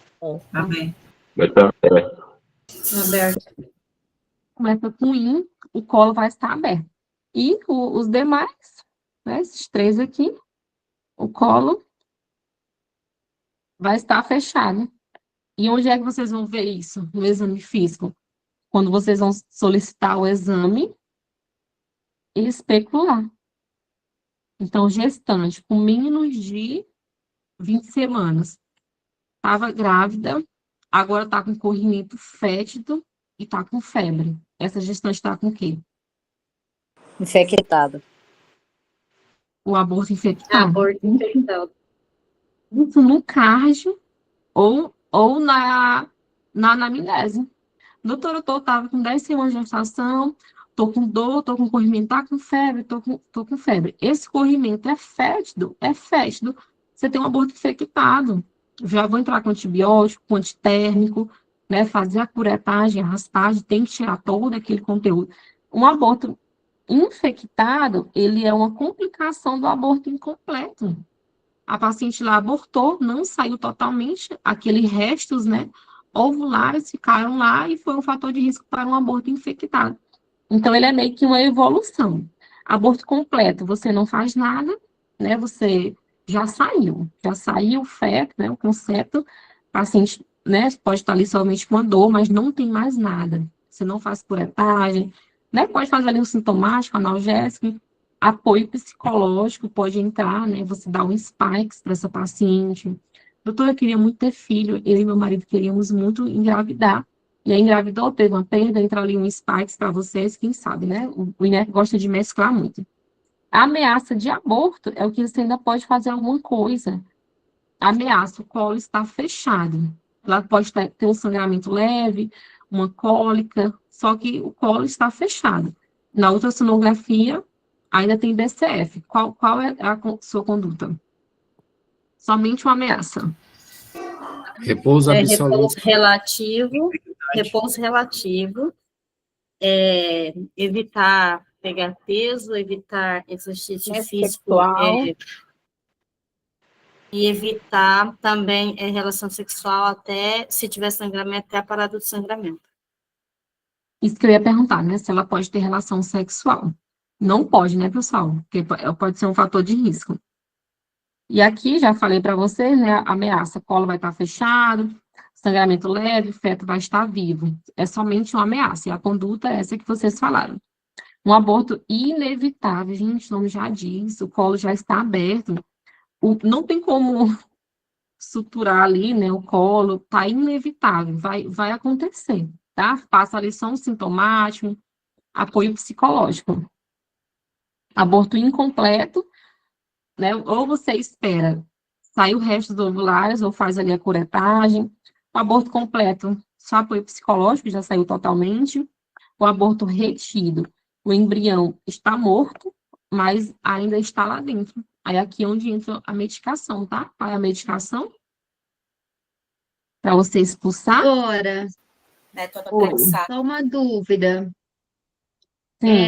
Aberto. Aberto. Começa com in, o colo vai estar aberto. E os demais, né, esses três aqui, o colo vai estar fechado. E onde é que vocês vão ver isso? No exame físico. Quando vocês vão solicitar o exame especular. Então, gestante com menos de 20 semanas. Estava grávida, agora está com corrimento fétido e está com febre. Essa gestante está com o quê? Infectada. O aborto infectado. Aborto infectado. Isso no cardio ou na anamnese. Doutora, eu estava com 10 semanas de gestação, estou com dor, estou com corrimento, tá com febre, tô com febre. Esse corrimento é fétido, você tem um aborto infectado. Já vou entrar com antibiótico, com antitérmico, né, fazer a curetagem, a raspagem, tem que tirar todo aquele conteúdo. Um aborto infectado, ele é uma complicação do aborto incompleto. A paciente lá abortou, não saiu totalmente, aqueles restos, né, ovulares ficaram lá e foi um fator de risco para um aborto infectado. Então, ele é meio que uma evolução. Aborto completo, você não faz nada, né, você já saiu o feto, né, o concepto, o paciente, né, pode estar ali somente com a dor, mas não tem mais nada. Você não faz curetagem, né, pode fazer ali um sintomático, analgésico, apoio psicológico pode entrar, né, você dá um spikes para essa paciente. Doutora, eu queria muito ter filho, eu e meu marido queríamos muito engravidar. E aí engravidou, teve uma perda, entra ali um spikes para vocês, quem sabe, né? O INEP gosta de mesclar muito. A ameaça de aborto é o que você ainda pode fazer alguma coisa. A ameaça, o colo está fechado. Ela pode ter um sangramento leve, uma cólica, só que o colo está fechado. Na ultrassonografia, ainda tem BCF. Qual é a sua conduta? Somente uma ameaça. Repouso absoluto. Repouso relativo, evitar pegar peso, evitar exercício físico, e evitar também relação sexual até, se tiver sangramento, até a parada do sangramento. Isso que eu ia perguntar, né? Se ela pode ter relação sexual. Não pode, né, pessoal? Porque pode ser um fator de risco. E aqui, já falei para vocês, né, a ameaça, colo vai estar fechado, sangramento leve, feto vai estar vivo. É somente uma ameaça, e a conduta é essa que vocês falaram. Um aborto inevitável, gente, o nome já diz, o colo já está aberto, não tem como suturar ali, né, o colo, tá inevitável, vai acontecer, tá? Passa ali só um sintomático, apoio psicológico. Aborto incompleto, né, ou você espera sair o resto dos ovulares, ou faz ali a curetagem. O aborto completo, só apoio psicológico, já saiu totalmente. O aborto retido, o embrião está morto, mas ainda está lá dentro. Aí aqui é onde entra a medicação, tá? Qual é a medicação? Para você expulsar? Agora, só uma dúvida.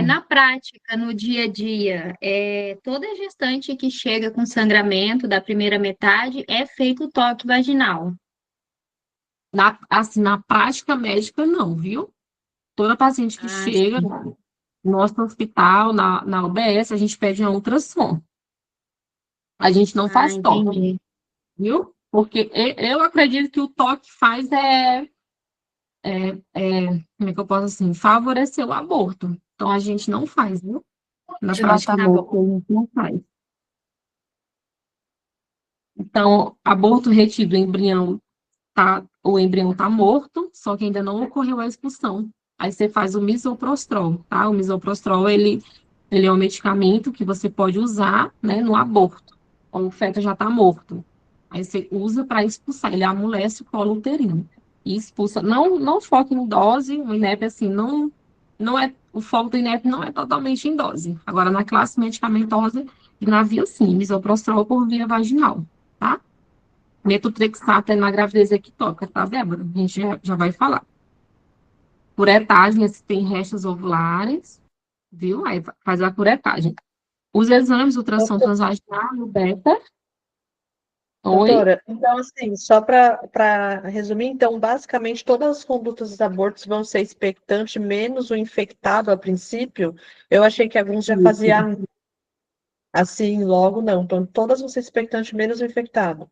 Na prática, no dia a dia, toda gestante que chega com sangramento da primeira metade é feito o toque vaginal. Na prática médica, não, viu? Toda paciente que chega no nosso hospital, na UBS, a gente pede um ultrassom. A gente não faz toque, viu? Porque eu acredito que o toque faz como é que eu posso assim, favorecer o aborto. Então, a gente não faz, viu? Na prática, a gente não faz. Então, aborto retido, o embrião tá morto, só que ainda não ocorreu a expulsão. Aí você faz o misoprostol, tá? O misoprostol, ele é um medicamento que você pode usar, né, no aborto, quando o feto já tá morto. Aí você usa para expulsar, ele amolece o colo uterino e expulsa. Não foque em dose, o INEP, assim, o foco do INEP não é totalmente em dose. Agora, na classe medicamentosa, na via sim, misoprostol por via vaginal, tá? Metotrexato é na gravidez ectópica, tá, Débora? A gente já vai falar. Curetagem, se tem restos ovulares, viu? Aí faz a curetagem. Os exames ultrassom transvaginal, no beta. Oi? Doutora, então, assim, só para resumir, então, basicamente, todas as condutas dos abortos vão ser expectante, menos o infectado a princípio. Eu achei que alguns já faziam assim, logo não. Então, todas vão ser expectante, menos o infectado.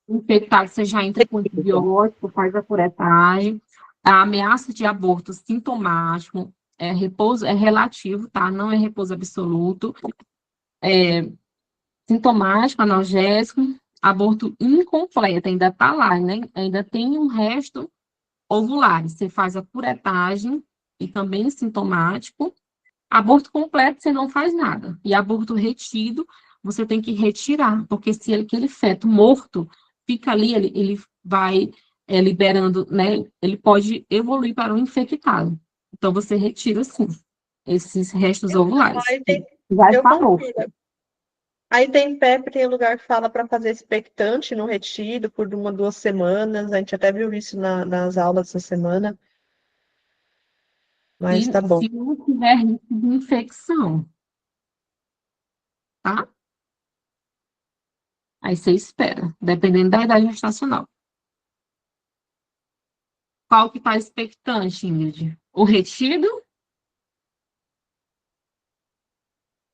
Infectado, você já entra com antibiótico, faz a curetagem. A ameaça de aborto sintomático repouso é relativo, tá? Não é repouso absoluto. Sintomático, analgésico, aborto incompleto, ainda tá lá, né? Ainda tem um resto ovular. Você faz a curetagem e também sintomático. Aborto completo, você não faz nada. E aborto retido, você tem que retirar, porque se aquele feto morto fica ali, ele vai liberando, né? Ele pode evoluir para um infectado. Então, você retira, sim, esses restos ovulares. Vai Eu para morto. concordo. Aí tem PEP, tem lugar que fala para fazer expectante no retido por 1, 2 semanas. A gente até viu isso nas aulas essa semana. Mas tá bom. Se não tiver risco de infecção, tá? Aí você espera, dependendo da idade gestacional. Qual que está expectante, Ingrid? O retido?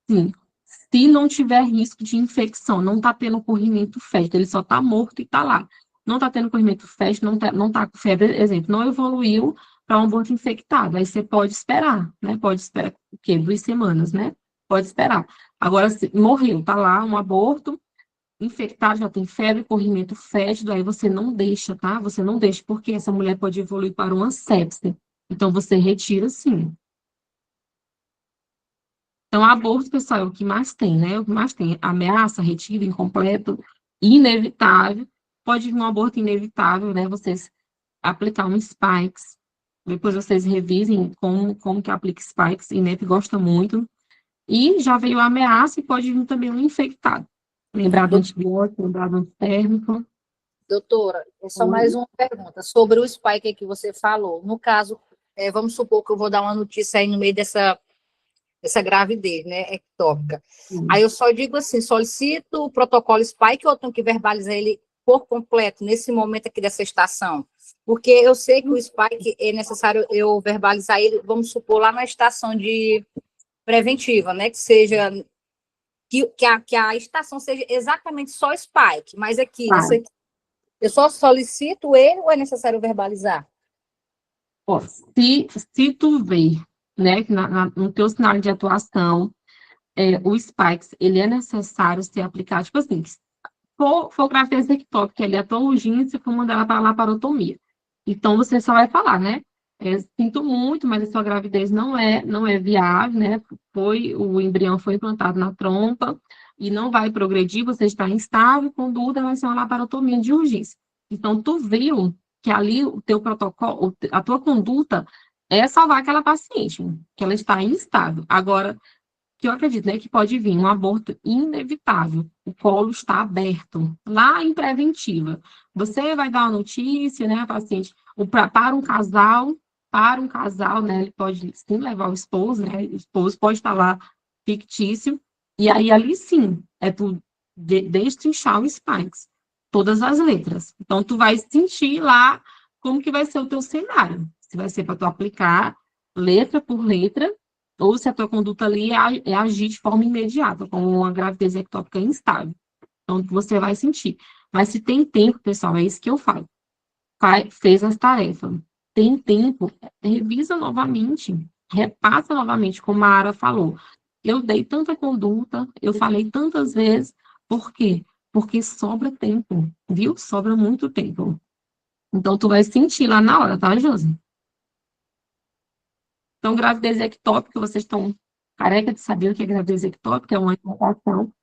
Sim. Se não tiver risco de infecção, não está tendo corrimento fétido, ele só está morto e está lá. Não está tendo corrimento fétido, não tá com febre, exemplo, não evoluiu para um aborto infectado. Aí você pode esperar, né? Pode esperar o quê? 2 semanas, né? Pode esperar. Agora, se morreu, está lá um aborto infectado, já tem febre, corrimento fétido, aí você não deixa, tá? Você não deixa, porque essa mulher pode evoluir para uma sepse. Então, você retira, sim. Então, aborto, pessoal, é o que mais tem, né? O que mais tem. Ameaça, retiro, incompleto, inevitável. Pode vir um aborto inevitável, né? Vocês aplicar um Spikes. Depois vocês revisem como que aplica Spikes. INEP gosta muito. E já veio a ameaça e pode vir também um infectado. Lembrar do antibiótico, lembrar do antitérmico. Doutora, é só mais uma pergunta sobre o spike que você falou. No caso, vamos supor que eu vou dar uma notícia aí no meio dessa gravidez, né, ectópica. Aí eu só digo assim, solicito o protocolo spike ou eu tenho que verbalizar ele por completo nesse momento aqui dessa estação? Porque eu sei que o spike é necessário eu verbalizar ele, vamos supor, lá na estação de preventiva, né, que seja... Que a estação seja exatamente só spike, mas aqui, eu só solicito ele ou é necessário verbalizar? Ó, se tu vê, né, que no teu cenário de atuação, o Spikes, ele é necessário ser aplicado, tipo assim, se for gravidez ectópica, ele é tão urgente, se for mandar ela para laparotomia. Então, você só vai falar, né, sinto muito, mas a sua gravidez não é viável, né, o embrião foi implantado na trompa e não vai progredir, você está instável, conduta, vai ser uma laparotomia de urgência. Então, tu viu que ali o teu protocolo, a tua conduta é salvar aquela paciente, que ela está instável. Agora, que eu acredito, né, que pode vir um aborto inevitável, o colo está aberto, lá em preventiva. Você vai dar uma notícia, né, a paciente, para um casal, né, ele pode sim levar o esposo, né, o esposo pode estar lá fictício, e aí ali sim, tu destrinchar o Spikes, todas as letras. Então, tu vai sentir lá como que vai ser o teu cenário, se vai ser para tu aplicar letra por letra, ou se a tua conduta ali é agir de forma imediata, como uma gravidez ectópica instável. Então, você vai sentir. Mas se tem tempo, pessoal, é isso que eu falo. Fez as tarefas. Tem tempo, revisa novamente, repassa novamente, como a Ara falou. Eu dei tanta conduta, eu falei tantas vezes, por quê? Porque sobra tempo, viu? Sobra muito tempo. Então, tu vai sentir lá na hora, tá, Josi? Então, gravidez ectópica, vocês estão careca de saber o que é gravidez ectópica, é uma implantação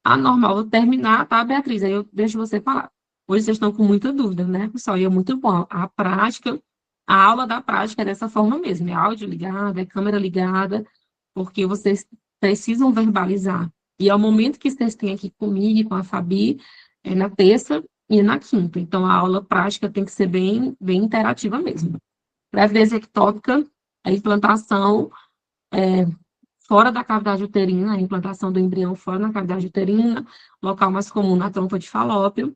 anormal. Vou terminar, tá, Beatriz? Aí eu deixo você falar. Hoje vocês estão com muita dúvida, né, pessoal? E é muito bom. A aula da prática é dessa forma mesmo. É áudio ligado, é câmera ligada, porque vocês precisam verbalizar. E ao momento que vocês têm aqui comigo e com a Fabi, É na terça e na quinta. Então, a aula prática tem que ser bem interativa mesmo. Gravidez ectópica, a implantação fora da cavidade uterina, a implantação do embrião fora da cavidade uterina, local mais comum na trompa de falópio.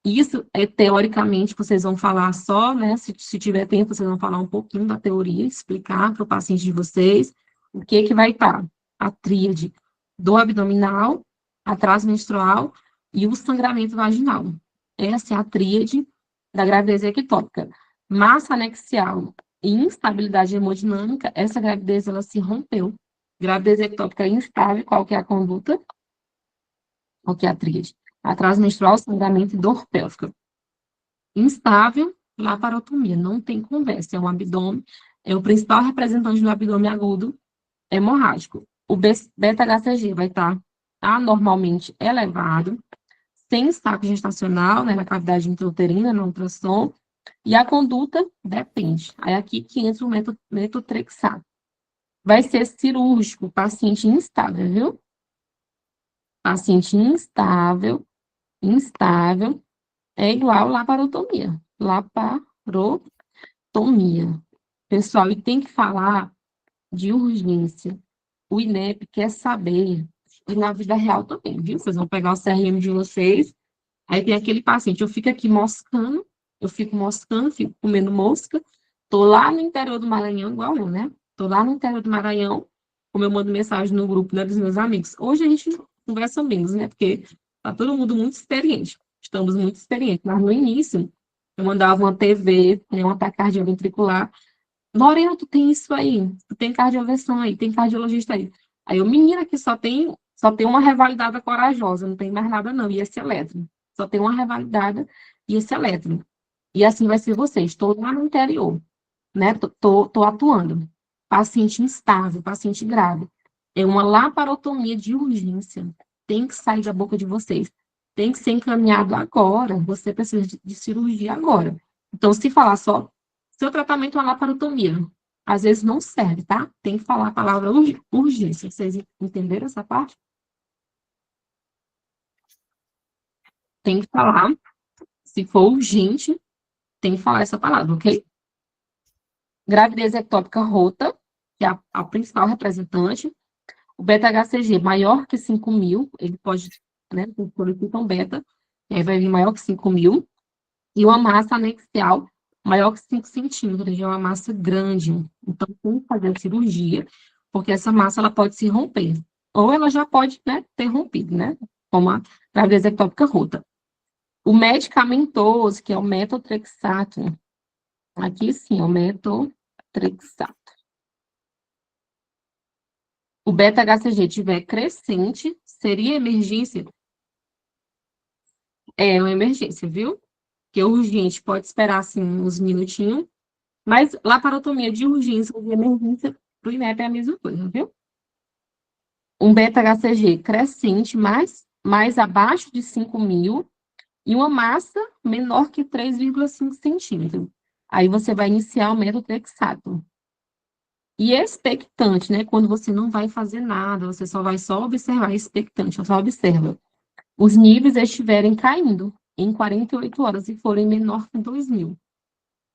Isso, teoricamente, vocês vão falar só, né? Se tiver tempo, vocês vão falar um pouquinho da teoria, explicar para o paciente de vocês o que vai estar. A tríade do abdominal, a transmenstrual e o sangramento vaginal. Essa é a tríade da gravidez ectópica. Massa anexial e instabilidade hemodinâmica, essa gravidez, ela se rompeu. Gravidez ectópica instável, qual que é a conduta? Qual que é a tríade? A transmenstrual, sangramento e dor pélvica. Instável, laparotomia, não tem conversa, é um abdômen, é o principal representante do abdômen agudo hemorrágico. O beta-HCG vai estar anormalmente elevado, sem saco gestacional, né, na cavidade intrauterina, no ultrassom, e a conduta depende. Aí aqui que entra o metotrexato. Vai ser cirúrgico, paciente instável, viu? Paciente instável é igual laparotomia. Laparotomia. Pessoal, e tem que falar de urgência. O INEP quer saber, e na vida real também, viu? Vocês vão pegar o CRM de vocês, aí tem aquele paciente, eu fico aqui moscando, fico comendo mosca, tô lá no interior do Maranhão, igual eu, né? Tô lá no interior do Maranhão, como eu mando mensagem no grupo, né, dos meus amigos. Hoje a gente conversa menos, né? Porque tá todo mundo muito experiente. Estamos muito experientes. Mas no início, eu mandava uma TV, né, um ataque cardioventricular. Lorena, tu tem isso aí? Tu tem cardioversão aí? Tem cardiologista aí? Aí eu, menina, que só tem uma revalidada corajosa, não tem mais nada não, e esse elétron. Só tem uma revalidada e esse elétron. E assim vai ser vocês. Estou lá no interior, né? Tô atuando. Paciente instável, paciente grave. É uma laparotomia de urgência. Tem que sair da boca de vocês. Tem que ser encaminhado agora. Você precisa de cirurgia agora. Então, se falar só, seu tratamento é uma laparotomia. Às vezes não serve, tá? Tem que falar a palavra urgência. Vocês entenderam essa parte? Tem que falar. Se for urgente, tem que falar essa palavra, ok? Gravidez ectópica rota, que é a principal representante. O beta-HCG maior que 5.000, ele pode, né, solicitam beta, e aí vai vir maior que 5.000. E uma massa anexial maior que 5 centímetros, é uma massa grande. Então, tem que fazer a cirurgia, porque essa massa ela pode se romper. Ou ela já pode, né, ter rompido, né? Como a gravidez ectópica rota. O medicamentoso, que é o metotrexato. Aqui sim, é o metotrexato. O beta-HCG tiver crescente, seria emergência? É uma emergência, viu? Que urgente pode esperar, assim, uns minutinhos. Mas laparotomia de urgência ou de emergência, para o INEP é a mesma coisa, viu? Um beta-HCG crescente, mais abaixo de 5.000, e uma massa menor que 3,5 centímetros. Aí você vai iniciar o metotrexato. E expectante, né? Quando você não vai fazer nada, você só vai observar, expectante, só observa. Os níveis estiverem caindo em 48 horas e forem menor que 2.000.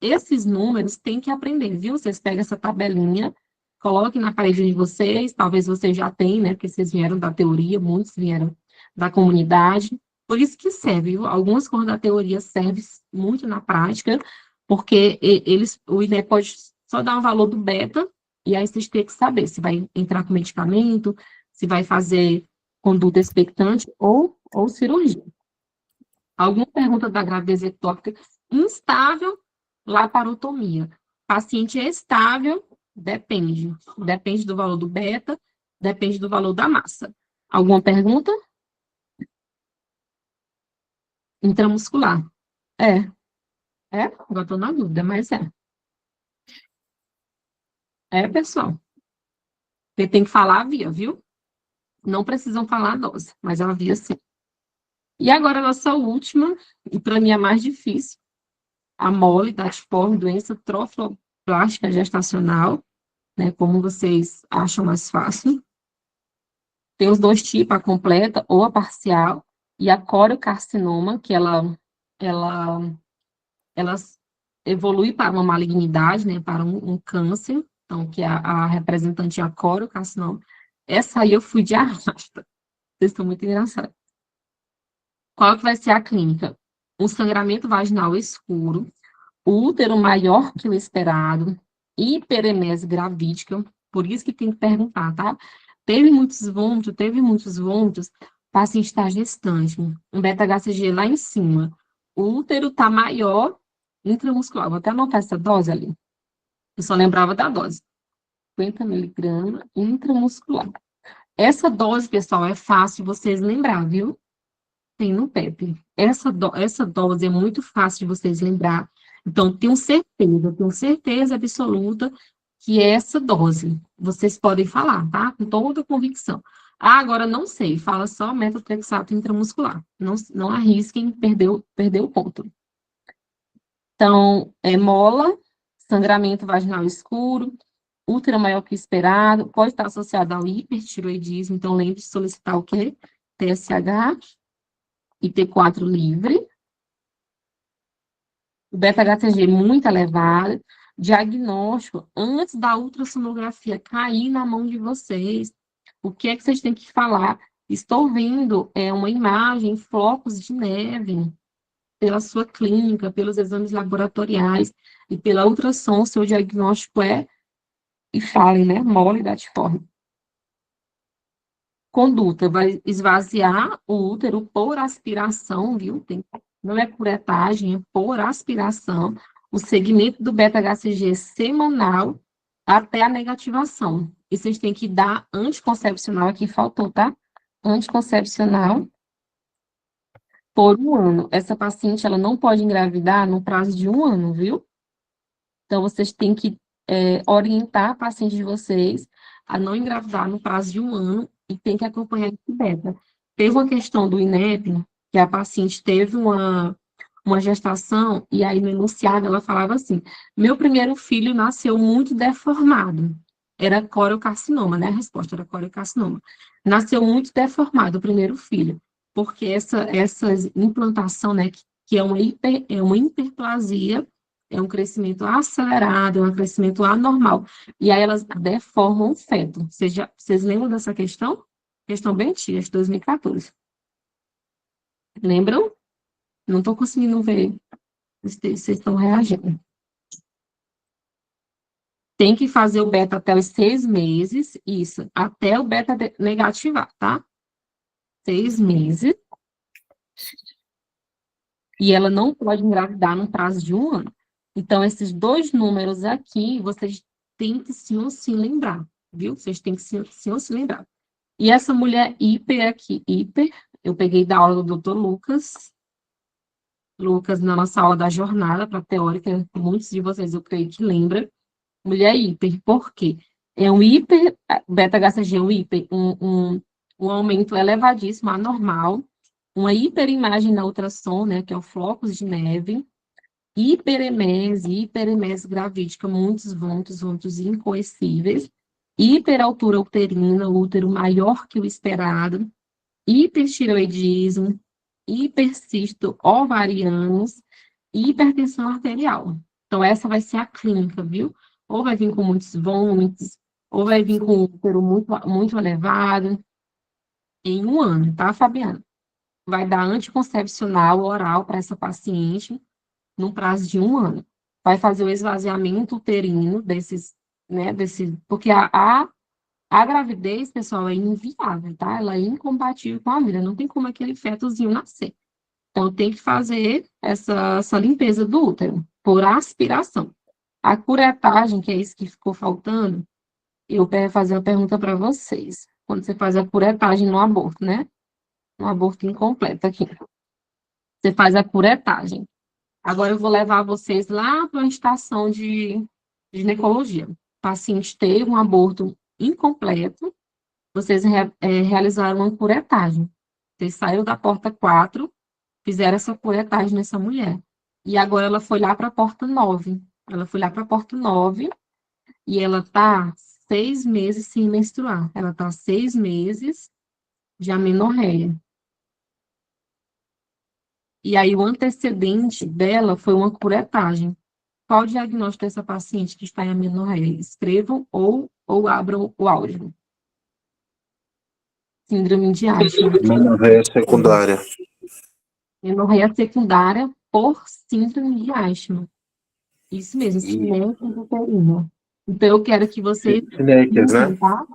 Esses números tem que aprender, viu? Vocês pegam essa tabelinha, coloquem na parede de vocês, talvez vocês já tenham, né? Porque vocês vieram da teoria, muitos vieram da comunidade. Por isso que serve, viu? Algumas coisas da teoria servem muito na prática, porque o INEP pode só dar um valor do beta, e aí vocês têm que saber se vai entrar com medicamento, se vai fazer conduta expectante ou cirurgia. Alguma pergunta da gravidez ectópica? Instável, laparotomia. Paciente estável, depende. Depende do valor do beta, depende do valor da massa. Alguma pergunta? Intramuscular. Agora estou na dúvida, mas é. Pessoal. Você tem que falar a via, viu? Não precisam falar a dose, mas a via sim. E agora a nossa última, e para mim a mais difícil, a mole, datiforme, doença trofiloblástica gestacional, né, como vocês acham mais fácil. Tem os dois tipos, a completa ou a parcial. e a coriocarcinoma, que ela evolui para uma malignidade, né, para um câncer, então, que a representante é a coriocarcinoma. Essa aí eu fui de arrasta. Vocês estão muito engraçados. Qual que vai ser a clínica? Um sangramento vaginal escuro, útero maior que o esperado, hiperemese gravídica, por isso que tem que perguntar, tá? Teve muitos vômitos, o paciente está gestante, um beta-HCG lá em cima, o útero está maior, intramuscular, vou até anotar essa dose ali, eu só lembrava da dose, 50 miligramas intramuscular. Essa dose, pessoal, é fácil vocês lembrar, viu? Tem no PEP. Essa dose é muito fácil de vocês lembrar. Então, tenho certeza absoluta que é essa dose. Vocês podem falar, tá? Com toda convicção. Ah, agora não sei. Fala só metotrexato intramuscular. Não arrisquem perder o ponto. Então, mola, sangramento vaginal escuro, útero maior que o esperado, pode estar associado ao hipertiroidismo. Então, lembre de solicitar o quê? TSH e T4 livre, o beta-HCG muito elevado, diagnóstico antes da ultrassonografia cair na mão de vocês. O que é que vocês têm que falar? Estou vendo uma imagem, flocos de neve, pela sua clínica, pelos exames laboratoriais e pela ultrassom, seu diagnóstico e falem, né, mole datiforme. Conduta, vai esvaziar o útero por aspiração, viu? Não é curetagem, é por aspiração. O segmento do beta-HCG semanal até a negativação. E vocês têm que dar anticoncepcional, aqui faltou, tá? Anticoncepcional por 1 ano. Essa paciente, ela não pode engravidar no prazo de 1 ano, viu? Então, vocês têm que orientar a paciente de vocês a não engravidar no prazo de 1 ano e tem que acompanhar esse beta. Teve uma questão do INEP, que a paciente teve uma gestação, e aí no enunciado ela falava assim, meu primeiro filho nasceu muito deformado. Era coriocarcinoma, né? A resposta era coriocarcinoma. Nasceu muito deformado o primeiro filho, porque essa implantação, né, que é uma hiperplasia, é um crescimento acelerado, é um crescimento anormal. E aí elas deformam o feto. Vocês lembram dessa questão? Questão bem antiga, de 2014. Lembram? Não estou conseguindo ver. Vocês estão reagindo. Tem que fazer o beta até os 6 meses, isso, até o beta negativar, tá? 6 meses. E ela não pode engravidar no prazo de 1 ano. Então, esses 2 números aqui, vocês têm que sim ou sim lembrar, viu? Vocês têm que sim ou sim lembrar. E essa mulher hiper aqui, eu peguei da aula do Dr. Lucas, na nossa aula da jornada para teórica, muitos de vocês eu creio que lembram. Mulher hiper, por quê? É um hiper, beta-HCG é um hiper, um aumento elevadíssimo, anormal, uma hiperimagem na ultrassom, né, que é o flocos de neve, hiperemese gravídica, muitos vômitos incoercíveis, hiperaltura uterina, útero maior que o esperado, hipertireoidismo, hipercisto ovarianos e hipertensão arterial. Então, essa vai ser a clínica, viu? Ou vai vir com muitos vômitos, ou vai vir com um útero muito elevado, em 1 ano, tá, Fabiana? Vai dar anticoncepcional oral para essa paciente, no prazo de 1 ano. Vai fazer o esvaziamento uterino porque a gravidez, pessoal, é inviável, tá? Ela é incompatível com a vida, não tem como aquele fetozinho nascer. Então, tem que fazer essa limpeza do útero, por aspiração. A curetagem, que é isso que ficou faltando, eu quero fazer uma pergunta para vocês. Quando você faz a curetagem no aborto, né? No aborto incompleto aqui. Você faz a curetagem. Agora eu vou levar vocês lá para uma estação de ginecologia. O paciente teve um aborto incompleto, vocês realizaram uma curetagem. Vocês saíram da porta 4, fizeram essa curetagem nessa mulher. E agora ela foi lá para a porta 9. Ela foi lá para a porta 9 e ela está 6 meses sem menstruar. Ela está 6 meses de amenorreia. E aí o antecedente dela foi uma curetagem. Qual o diagnóstico dessa paciente que está em amenorreia? Escrevam ou abram o áudio. Síndrome de Eichmann. Amenorreia secundária. Amenorreia secundária por síndrome de Eichmann. Isso mesmo, cinéquias uterina. Então, eu quero que vocês Cinéquias, né? tá?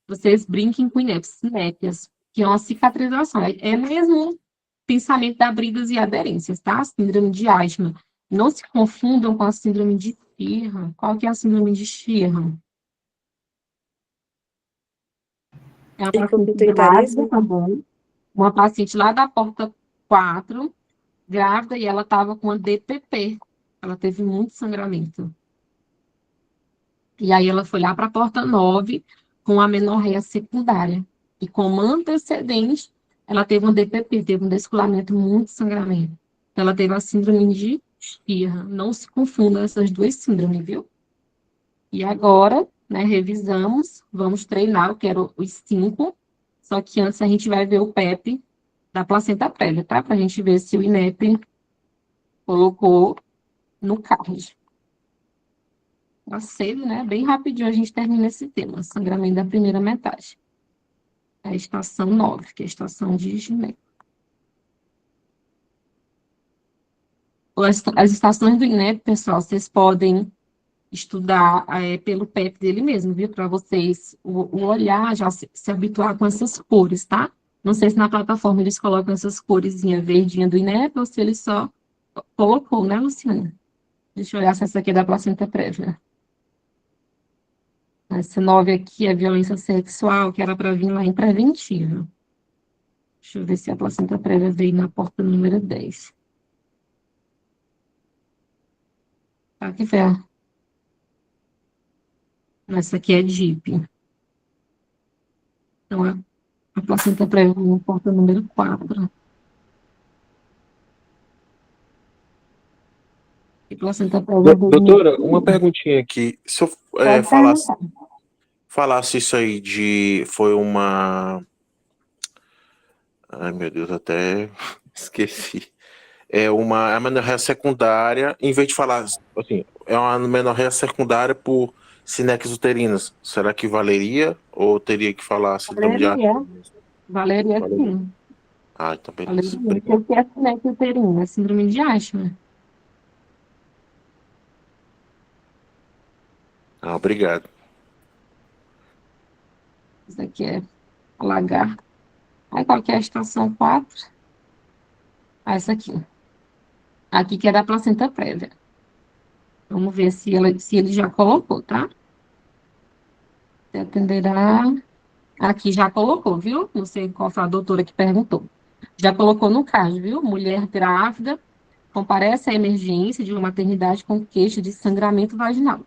Vocês brinquem com cinéquias, que é uma cicatrização. É mesmo um pensamento da bridas e aderências, tá? Síndrome de Eichmann. Não se confundam com a síndrome de Sheehan. Qual que é a síndrome de Sheehan? É uma paciente grávida, tá bom? Uma paciente lá da porta 4, grávida, e ela estava com uma DPP. Ela teve muito sangramento. E aí ela foi lá para a porta 9 com amenorreia secundária. E como antecedente, ela teve um DPP, teve um descolamento, muito sangramento. Então, ela teve a síndrome de Sheehan. Não se confunda essas duas síndromes, viu? E agora, né, revisamos, vamos treinar, eu quero os 5, só que antes a gente vai ver o PEP da placenta prévia, tá? Para a gente ver se o INEP colocou no card. Tá cedo, né? Bem rapidinho a gente termina esse tema, sangramento da primeira metade. É a estação 9, que é a estação de gineco. As estações do INEP, pessoal, vocês podem estudar pelo PEP dele mesmo, viu? Para vocês o olhar já se habituar com essas cores, tá? Não sei se na plataforma eles colocam essas coresinhas verdinha do INEP ou se ele só colocou, né, Luciana? Deixa eu olhar se essa aqui é da placenta prévia. Essa 9 aqui é violência sexual, que era para vir lá em preventivo. Deixa eu ver se a placenta prévia veio na porta número 10. Tá, que foi essa aqui é DIP. Então, a placenta prévia na porta número 4. E placenta prévia... Doutora, uma perguntinha aqui. Se eu falasse isso aí de... Foi uma... Ai, meu Deus, até esqueci. É uma amenorreia secundária, em vez de falar, assim, é uma amenorreia secundária por cinéquias uterinas. Será que valeria? Ou teria que falar síndrome de Eichmann? Valeria, sim. Ah, então beleza. Valeria. O que é cinéquia uterina? Síndrome de Eichmann. Ah, obrigado. Isso aqui é alagar. Aí, qual que é a estação 4? Ah, essa aqui. Aqui que é da placenta prévia. Vamos ver se ele já colocou, tá? Você atenderá. Aqui já colocou, viu? Não sei qual foi a doutora que perguntou. Já colocou no card, viu? Mulher grávida comparece à emergência de uma maternidade com queixa de sangramento vaginal.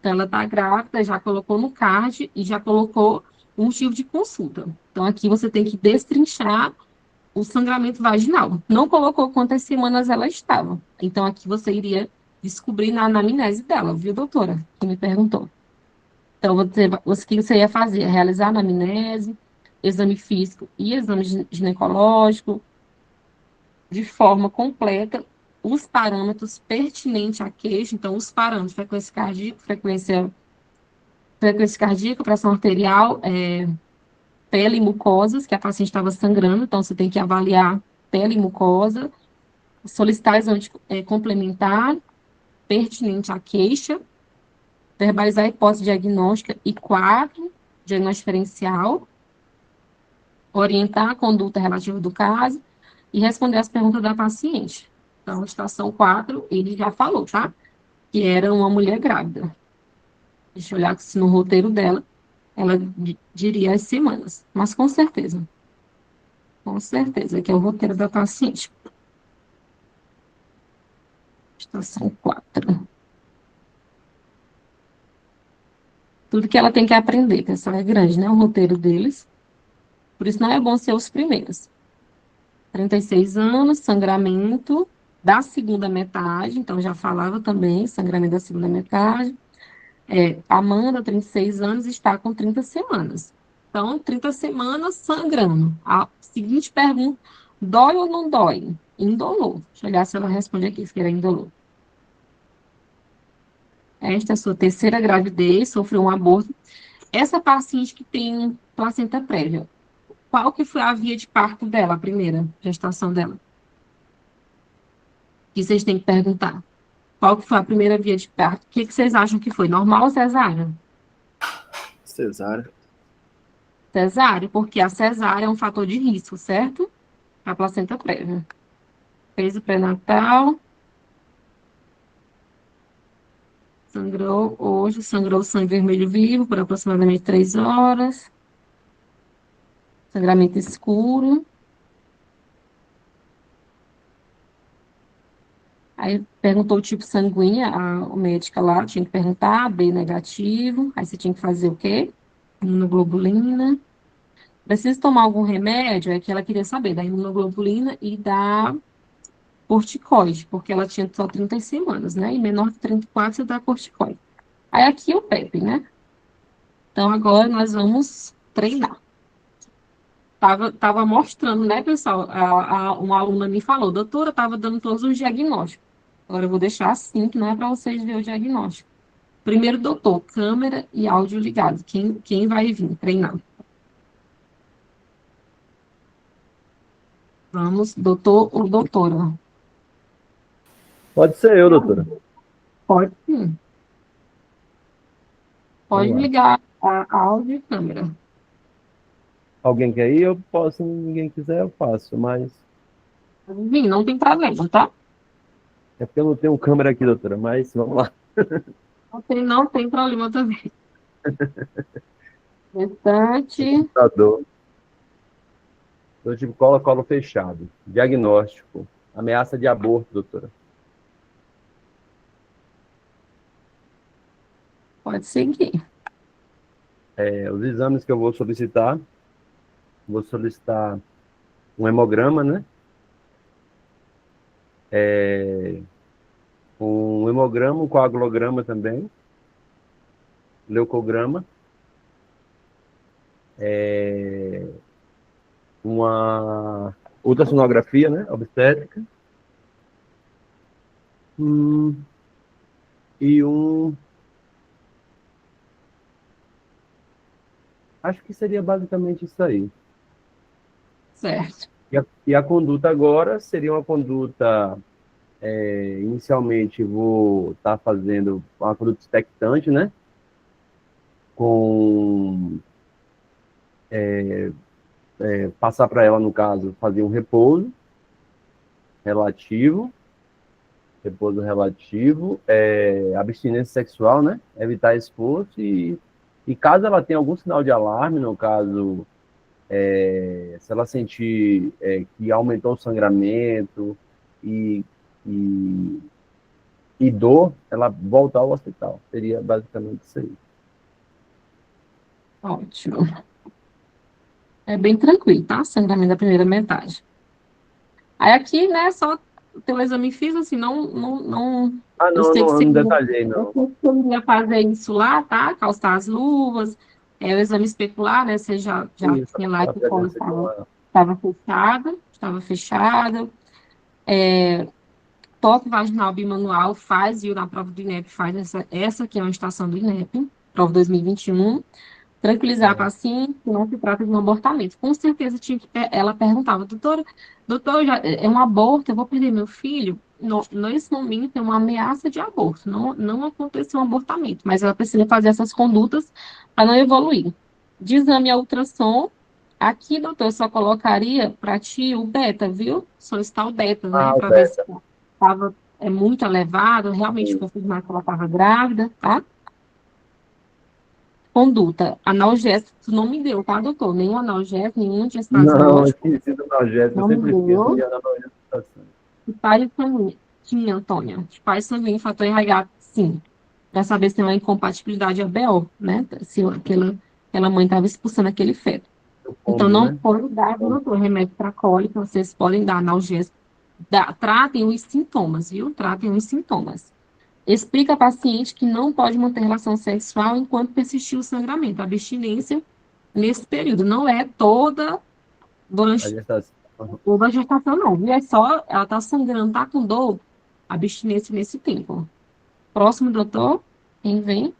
Então, ela está grávida, já colocou no card e já colocou o motivo de consulta. Então, aqui você tem que destrinchar o sangramento vaginal. Não colocou quantas semanas ela estava. Então, aqui você iria descobrir na anamnese dela, viu, doutora? Que me perguntou. Então, o que você ia fazer? Realizar a anamnese, exame físico e exame ginecológico, de forma completa, os parâmetros pertinentes à queixa. Então, os parâmetros, frequência cardíaca, pressão arterial, pele e mucosas, que a paciente estava sangrando, então você tem que avaliar pele e mucosa, solicitar exame complementar, pertinente à queixa, verbalizar a hipótese diagnóstica e quadro, diagnóstico diferencial, orientar a conduta relativa do caso e responder as perguntas da paciente. Então, a estação 4, ele já falou, tá? Que era uma mulher grávida. Deixa eu olhar se no roteiro dela ela diria as semanas, mas com certeza, que é o roteiro da paciente. Estação 4. Tudo que ela tem que aprender, pessoal, é grande, né? O roteiro deles. Por isso não é bom ser os primeiros. 36 anos, sangramento da segunda metade, então já falava também, sangramento da segunda metade. Amanda, 36 anos, está com 30 semanas. Então, 30 semanas sangrando. A seguinte pergunta, Dói ou não dói? Indolor. Deixa eu olhar se ela responde aqui, se era indolor. Esta é a sua terceira gravidez, sofreu um aborto. Essa paciente que tem placenta prévia, qual que foi a via de parto dela, a primeira gestação dela? Que vocês têm que perguntar. Qual que foi a primeira via de parto? O que vocês acham que foi? Normal ou cesárea? Cesárea. Cesárea, porque a cesárea é um fator de risco, certo? A placenta prévia. Fez o pré-natal. Sangrou hoje, sangrou sangue vermelho vivo por aproximadamente 3 horas. Sangramento escuro. Aí perguntou o tipo sanguíneo, a médica lá tinha que perguntar, B negativo. Aí você tinha que fazer o quê? Imunoglobulina. Precisa tomar algum remédio? É que ela queria saber da imunoglobulina e da corticoide, porque ela tinha só 30 semanas, né? E menor de 34 você dá corticoide. Aí aqui o PEP, né? Então agora nós vamos treinar. Tava mostrando, né, pessoal? Uma aluna me falou, doutora, estava dando todos os diagnósticos. Agora eu vou deixar assim, que não é para vocês verem o diagnóstico. Primeiro, doutor, câmera e áudio ligado. Quem vai vir treinar? Vamos, doutor ou doutora? Pode ser eu, doutora. Pode sim. Pode Vamos lá. ligar a áudio e câmera. Alguém quer ir? Eu posso, se ninguém quiser, eu faço, mas Vim, não tem problema, tá? é porque eu não tenho câmera aqui, doutora, mas vamos lá. Não tem problema também. Restante. Computador. Eu tive colo fechado. Diagnóstico. Ameaça de aborto, doutora. Pode seguir. Os exames que eu vou solicitar um hemograma, né? Um hemograma, um coagulograma também, leucograma, uma ultrassonografia, né? Obstétrica, e acho que seria basicamente isso aí. Certo. E a conduta agora seria uma conduta, inicialmente vou estar fazendo uma conduta expectante, né? Com passar para ela, no caso, fazer um repouso relativo, abstinência sexual, né? Evitar esforço e caso ela tenha algum sinal de alarme, no caso, se ela sentir que aumentou o sangramento e dor, ela voltar ao hospital. Seria basicamente isso aí. Ótimo. É bem tranquilo, tá? Sangramento da primeira metade. Aí aqui, né, só o teu exame físico, assim, não... Ah, não detalhei, não. Eu ia fazer isso lá, tá? Calçar as luvas, o exame especular, né? Você já tinha lá que o colo estava fechado. Toque vaginal bimanual faz, viu? Na prova do INEP faz essa que é uma estação do INEP, prova 2021. Tranquilizar a paciente, que não se trata de um abortamento. Com certeza ela perguntava, doutor, é um aborto, eu vou perder meu filho? Nesse momento é uma ameaça de aborto, não aconteceu um abortamento, mas ela precisa fazer essas condutas para não evoluir. De exame a ultrassom, aqui, doutor, eu só colocaria para ti o beta, viu? Solicitar o beta, né? Para ver se estava muito elevado, realmente confirmar que ela estava grávida, tá? Conduta, analgésico, tu não me deu, tá, doutor? Nenhum analgésico, nenhum antiespasmódico. Não, esqueci do analgésico, eu sempre esqueço de analgésico. Tipagem sanguínea, Antônia. Tipagem sanguínea, fator RH, sim. Para saber se tem uma incompatibilidade ABO, né? Se aquela mãe estava expulsando aquele feto. Então, não pode dar, doutor, remédio para cólica, vocês podem dar analgésico. Tratem os sintomas, viu? Tratem os sintomas. Explica a paciente que não pode manter relação sexual enquanto persistir o sangramento. A abstinência nesse período não é toda durante Houve a gestação não, viu? É só, ela tá sangrando, tá com dor, abstinência nesse tempo. Próximo, doutor, quem vem?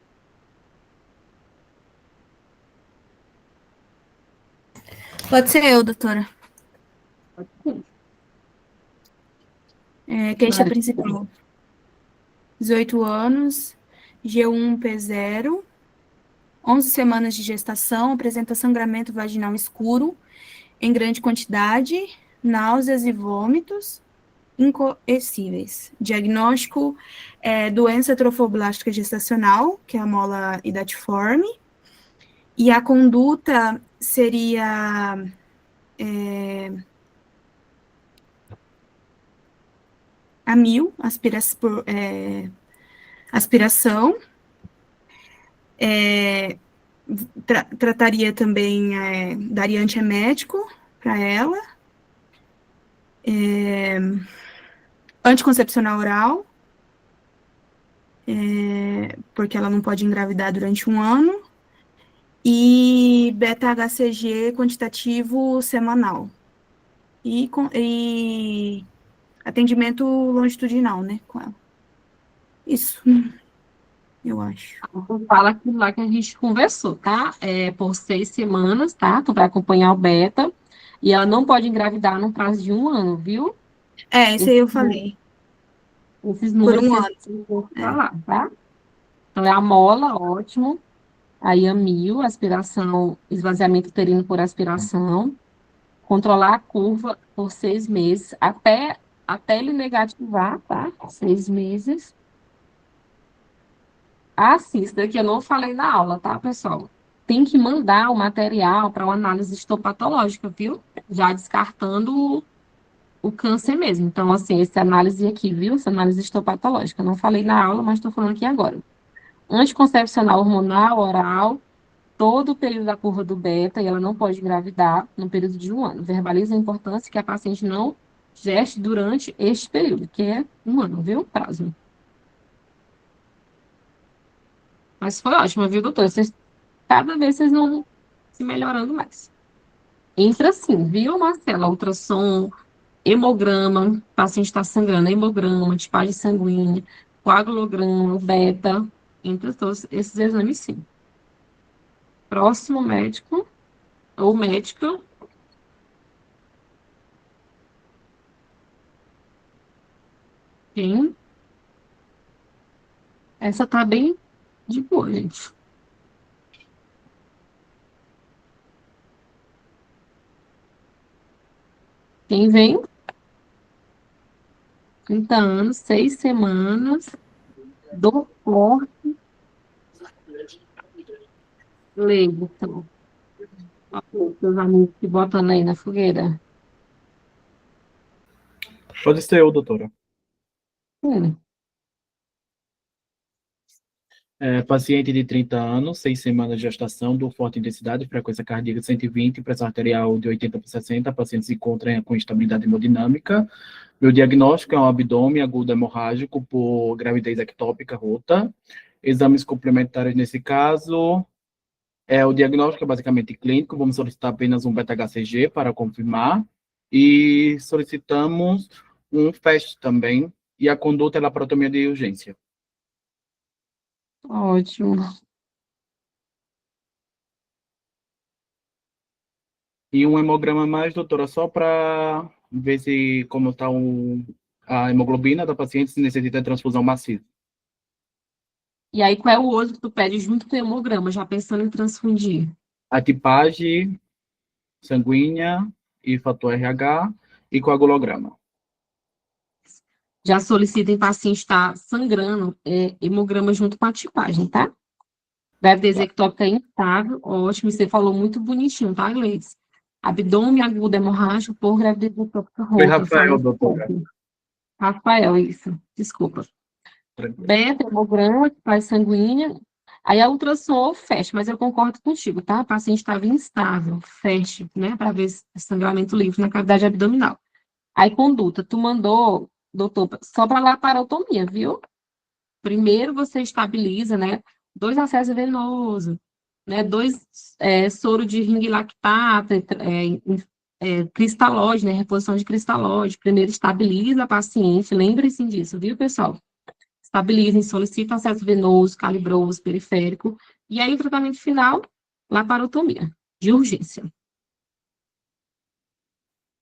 Pode ser eu, doutora. Queixa principal. 18 anos, G1P0, 11 semanas de gestação, apresenta sangramento vaginal escuro em grande quantidade, náuseas e vômitos incoercíveis. Diagnóstico doença trofoblástica gestacional, que é a mola hidatiforme, e a conduta seria a 1000, aspiração. Trataria também, daria antiemético para ela. Anticoncepcional oral, porque ela não pode engravidar durante 1 ano. E beta-HCG quantitativo semanal. E atendimento longitudinal, né, com ela. Isso, eu acho. Fala aquilo lá que a gente conversou, tá? Por 6 semanas, tá? Tu vai acompanhar o beta. E ela não pode engravidar no prazo de 1 ano, viu? Isso aí eu falei. Esses números Por 1 que eu vou falar, tá? Então, é a mola, ótimo. Aí a 1000, aspiração, esvaziamento uterino por aspiração. Controlar a curva por 6 meses, até ele negativar, tá? 6 meses. Ah, sim, isso daqui eu não falei na aula, tá, pessoal? Tem que mandar o material para uma análise histopatológica, viu? Já descartando o câncer mesmo. Então, assim, essa análise aqui, viu? Essa análise histopatológica. Não falei na aula, mas estou falando aqui agora. Anticoncepcional hormonal, oral, todo o período da curva do beta, e ela não pode engravidar no período de 1 ano. Verbaliza a importância que a paciente não geste durante este período, que é 1 ano, viu? Prazo. Mas foi ótimo, viu, doutora? Cada vez vocês vão se melhorando mais. Entra sim, viu, Marcela? Ultrassom, hemograma, o paciente está sangrando, hemograma, tipagem sanguínea, coagulograma, beta, entre todos esses exames, sim. Próximo médico, ou médica. Quem? Essa tá bem de boa, gente. Quem vem? 30 anos, 6 semanas, dor forte, leigo, então. Olha seus amigos que botam aí na fogueira. Pode ser eu, doutora. Paciente de 30 anos, 6 semanas de gestação, dor forte intensidade, frequência cardíaca de 120, pressão arterial de 80/60, paciente se encontra com instabilidade hemodinâmica. Meu diagnóstico é um abdômen agudo hemorrágico por gravidez ectópica rota. Exames complementares nesse caso, o diagnóstico é basicamente clínico, vamos solicitar apenas um beta-HCG para confirmar, e solicitamos um FAST também, e a conduta é laparotomia de urgência. Ótimo. E um hemograma mais, doutora, só para ver se como está a hemoglobina da paciente, se necessita de transfusão maciça. E aí, qual é o outro que tu pede junto com o hemograma, já pensando em transfundir? A tipagem sanguínea e fator RH e coagulograma. Já solicita em paciente estar sangrando, hemograma junto com a tipagem, tá? Gravidez ectópica instável, ótimo, você falou muito bonitinho, tá, Gleides? Abdômen agudo hemorrágico por gravidez ectópica rota. Foi Rafael, doutora. Rafael, isso, desculpa. Beta, hemograma, tipagem sanguínea, aí a ultrassom fecha, mas eu concordo contigo, tá? O paciente estava instável, fecha, né, para ver sangramento livre na cavidade abdominal. Aí conduta, tu mandou, doutor, só para laparotomia, viu? Primeiro você estabiliza, né? 2 acessos venosos, né? 2 soro de ring lactato, cristalóide, né, reposição de cristalóide. Primeiro estabiliza a paciente, lembre-se disso, viu, pessoal? Estabiliza, solicita acesso venoso, calibroso, periférico, e aí o tratamento final, laparotomia, de urgência.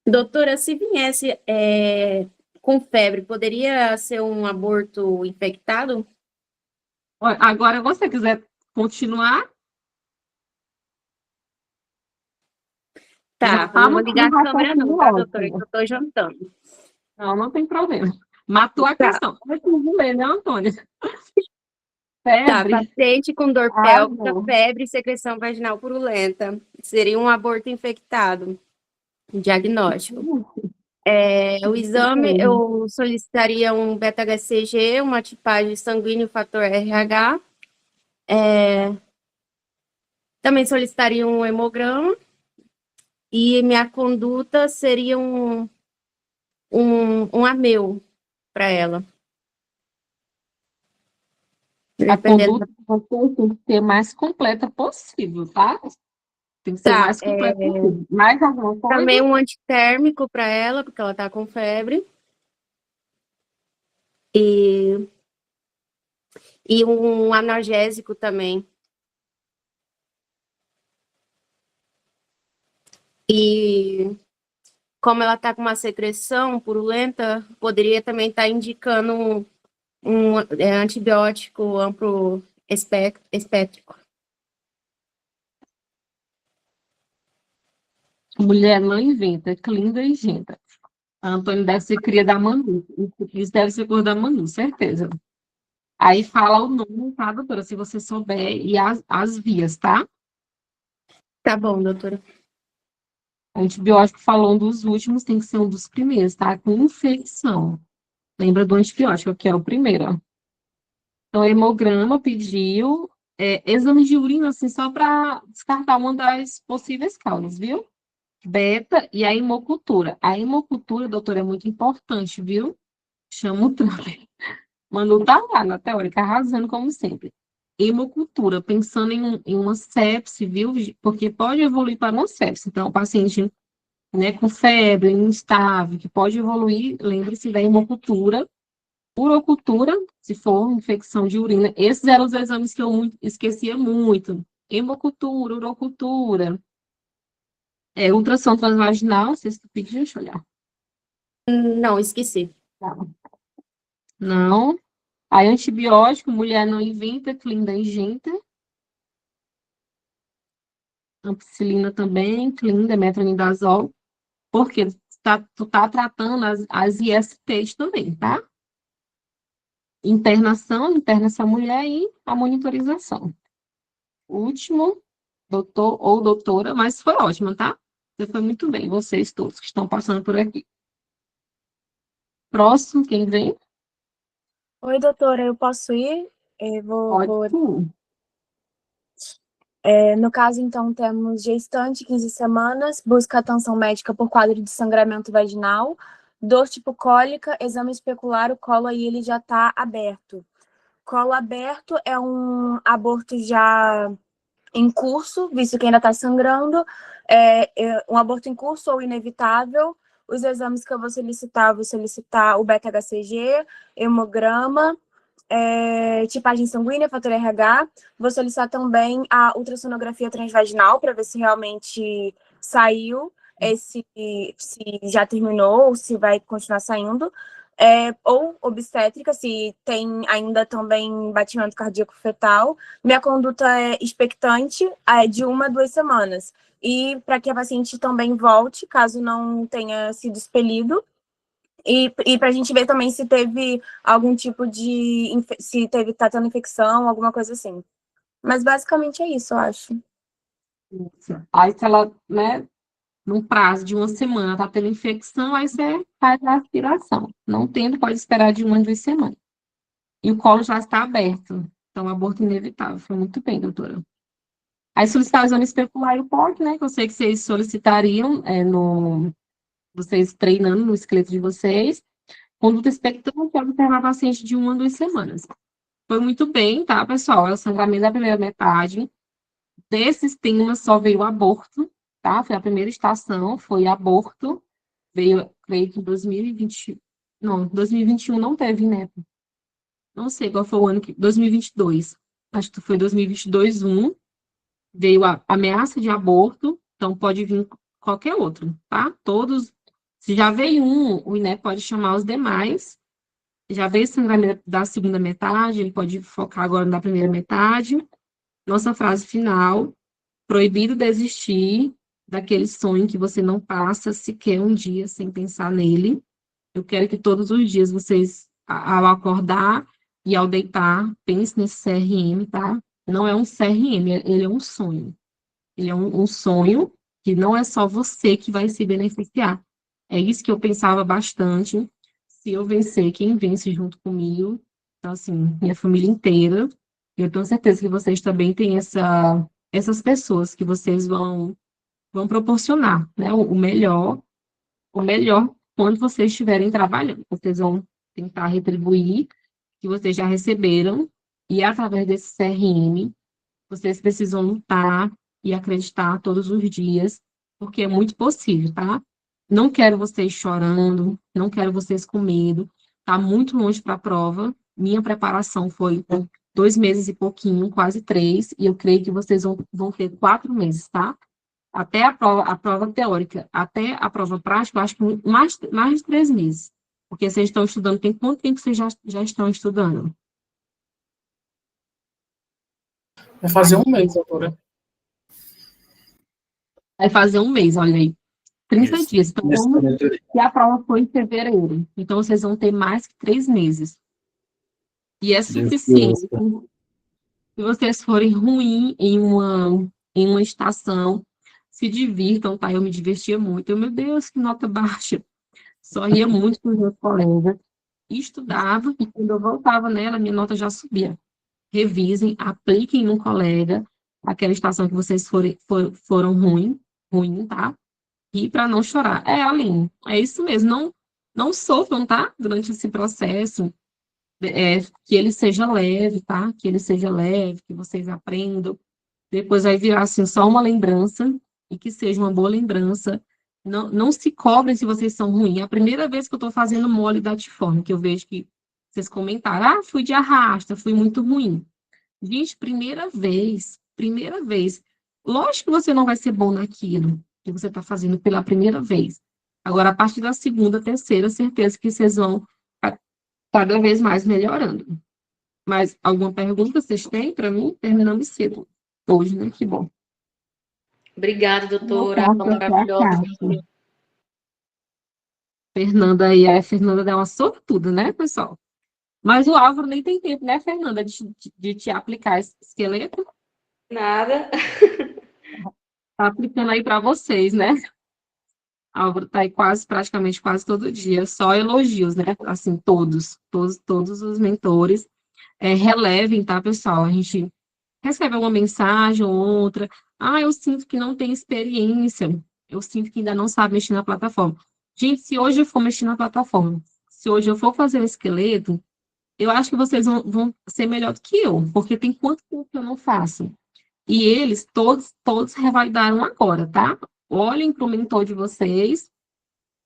Doutora, se viesse com febre, poderia ser um aborto infectado? Agora, se você quiser continuar... Tá, eu não vou ligar a câmera não, tá, doutora? Que eu tô jantando. Não tem problema. Matou a questão. Vai ler, né, Antônia? Tá, Febre. paciente com dor pélvica, febre e secreção vaginal purulenta. Seria um aborto infectado. Diagnóstico. O exame, eu solicitaria um beta-HCG, uma tipagem sanguínea e fator RH. Também solicitaria um hemograma. E minha conduta seria um AMEU para ela. A conduta tem que ser mais completa possível, tá? Tem que ser o mais completa possível. Mais alguma coisa? Também um antitérmico para ela, porque ela está com febre. E um analgésico também. E como ela está com uma secreção purulenta, poderia também estar indicando um antibiótico amplo espétrico. Mulher não inventa, Clinda inventa. A Antônia deve ser cria da Manu. Isso deve ser cor da Manu, certeza. Aí fala o nome, tá, doutora? Se você souber, e as vias, tá? Tá bom, doutora. Antibiótico falou um dos últimos, tem que ser um dos primeiros, tá? Com infecção. Lembra do antibiótico, que é o primeiro, ó. Então, hemograma pediu, exame de urina, assim, só para descartar uma das possíveis causas, viu? Beta e a hemocultura. A hemocultura, doutora, é muito importante, viu? Chama o Trump. Manu tá lá na teórica, arrasando como sempre. Hemocultura, pensando em uma sepse, viu? Porque pode evoluir para uma sepse. Então, o paciente, né, com febre, instável, que pode evoluir, lembre-se da hemocultura. Urocultura, se for infecção de urina. Esses eram os exames que eu esquecia muito. Hemocultura, urocultura. Ultrassom transvaginal, vocês pediram, deixa eu olhar. Não, esqueci. Não. Aí, antibiótico, mulher não inventa, Clinda ingenta. Ampicilina também, Clinda, metronidazol. Porque tu tá tratando as ISTs também, tá? Internação, interna essa mulher e a monitorização. Último, doutor ou doutora, mas foi ótima, tá? Você foi muito bem, vocês todos que estão passando por aqui. Próximo, quem vem? Oi, doutora, eu posso ir? Pode. No caso, então, temos gestante, 15 semanas, busca atenção médica por quadro de sangramento vaginal, dor tipo cólica, exame especular, o colo aí ele já está aberto. Colo aberto é um aborto já em curso, visto que ainda está sangrando, um aborto em curso ou inevitável. Os exames que eu vou solicitar o beta-HCG, hemograma, tipagem sanguínea, fator RH. Vou solicitar também a ultrassonografia transvaginal para ver se realmente saiu, se já terminou ou se vai continuar saindo. Ou obstétrica, se tem ainda também batimento cardíaco fetal. Minha conduta é expectante, de 1 a 2 semanas. E para que a paciente também volte, caso não tenha sido expelido. E para a gente ver também se teve algum tipo de... se tá tendo infecção, alguma coisa assim. Mas basicamente é isso, eu acho. Aí se ela, né, num prazo de 1 semana, tá tendo infecção, aí você faz a aspiração. Não tendo, pode esperar de 1 a 2 semanas. E o colo já está aberto. Então, aborto inevitável. Foi muito bem, doutora. Aí solicitar o exame especular e o POC, né? Que eu sei que vocês solicitariam vocês treinando no esqueleto de vocês. Conduta expectante é observar a paciente de 1 a 2 semanas. Foi muito bem, tá, pessoal? É o sangramento da primeira metade. Desses temas só veio o aborto. tá? Foi a primeira estação, foi aborto, veio, creio que em 2020, não, 2021 não teve INEP. Não sei qual foi o ano que, 2022, acho que foi 2022, veio a ameaça de aborto, então pode vir qualquer outro, tá? Todos, se já veio o INEP pode chamar os demais, já veio sangramento da segunda metade, ele pode focar agora na primeira metade. Nossa frase final: proibido desistir daquele sonho que você não passa sequer um dia sem pensar nele. Eu quero que todos os dias vocês, ao acordar e ao deitar, pensem nesse CRM, tá? Não é um CRM, ele é um sonho. Ele é um sonho que não é só você que vai se beneficiar. É isso que eu pensava bastante. Se eu vencer, quem vence junto comigo? Então, assim, minha família inteira. Eu tenho certeza que vocês também têm essas pessoas que vocês vão proporcionar, né? O melhor quando vocês estiverem trabalhando. Vocês vão tentar retribuir o que vocês já receberam, e através desse CRM, vocês precisam lutar e acreditar todos os dias, porque é muito possível, tá? Não quero vocês chorando, não quero vocês com medo, tá muito longe para a prova. Minha preparação foi 2 meses e pouquinho, quase 3, e eu creio que vocês vão ter 4 meses, tá? Até a prova teórica, até a prova prática, eu acho que mais de 3 meses. Porque vocês estão estudando, tem quanto tempo vocês já estão estudando? Vai fazer um mês agora. Vai fazer um mês, olha aí. 30 dias. Então, e a prova foi em fevereiro. Então, vocês vão ter mais que 3 meses. E é suficiente. Se vocês forem ruins em uma estação, se divirtam, tá? Eu me divertia muito. Meu Deus, que nota baixa. Só ria muito com os meus colegas. Estudava, e quando eu voltava nela, minha nota já subia. Revisem, apliquem no colega aquela estação que vocês foram ruim, tá? E para não chorar. Aline, é isso mesmo. Não sofram, tá? Durante esse processo. Que ele seja leve, tá? Que ele seja leve, que vocês aprendam. Depois vai virar, assim, só uma lembrança, e que seja uma boa lembrança. Não se cobrem se vocês são ruins. É a primeira vez que eu estou fazendo mole da Tiforme, que eu vejo que vocês comentaram, fui de arrasta, fui muito ruim. Gente, primeira vez. Lógico que você não vai ser bom naquilo que você está fazendo pela primeira vez. Agora, a partir da segunda, terceira, certeza que vocês vão cada vez mais melhorando. Mas alguma pergunta vocês têm para mim? Terminamos cedo hoje, né? Que bom. Obrigada, doutora. Maravilhosa. Fernanda aí, a Fernanda dá uma sortuda, né, pessoal? Mas o Álvaro nem tem tempo, né, Fernanda, de te aplicar esse esqueleto? Nada. Tá aplicando aí para vocês, né? Álvaro tá aí praticamente quase todo dia, só elogios, né? Assim, todos os mentores. Relevem, tá, pessoal? A gente recebe uma mensagem ou outra. Eu sinto que não tem experiência. Eu sinto que ainda não sabe mexer na plataforma. Gente, se hoje eu for mexer na plataforma, se hoje eu for fazer o esqueleto, eu acho que vocês vão ser melhor do que eu, porque tem quanto tempo que eu não faço? E eles, todos revalidaram agora, tá? Olhem para o mentor de vocês,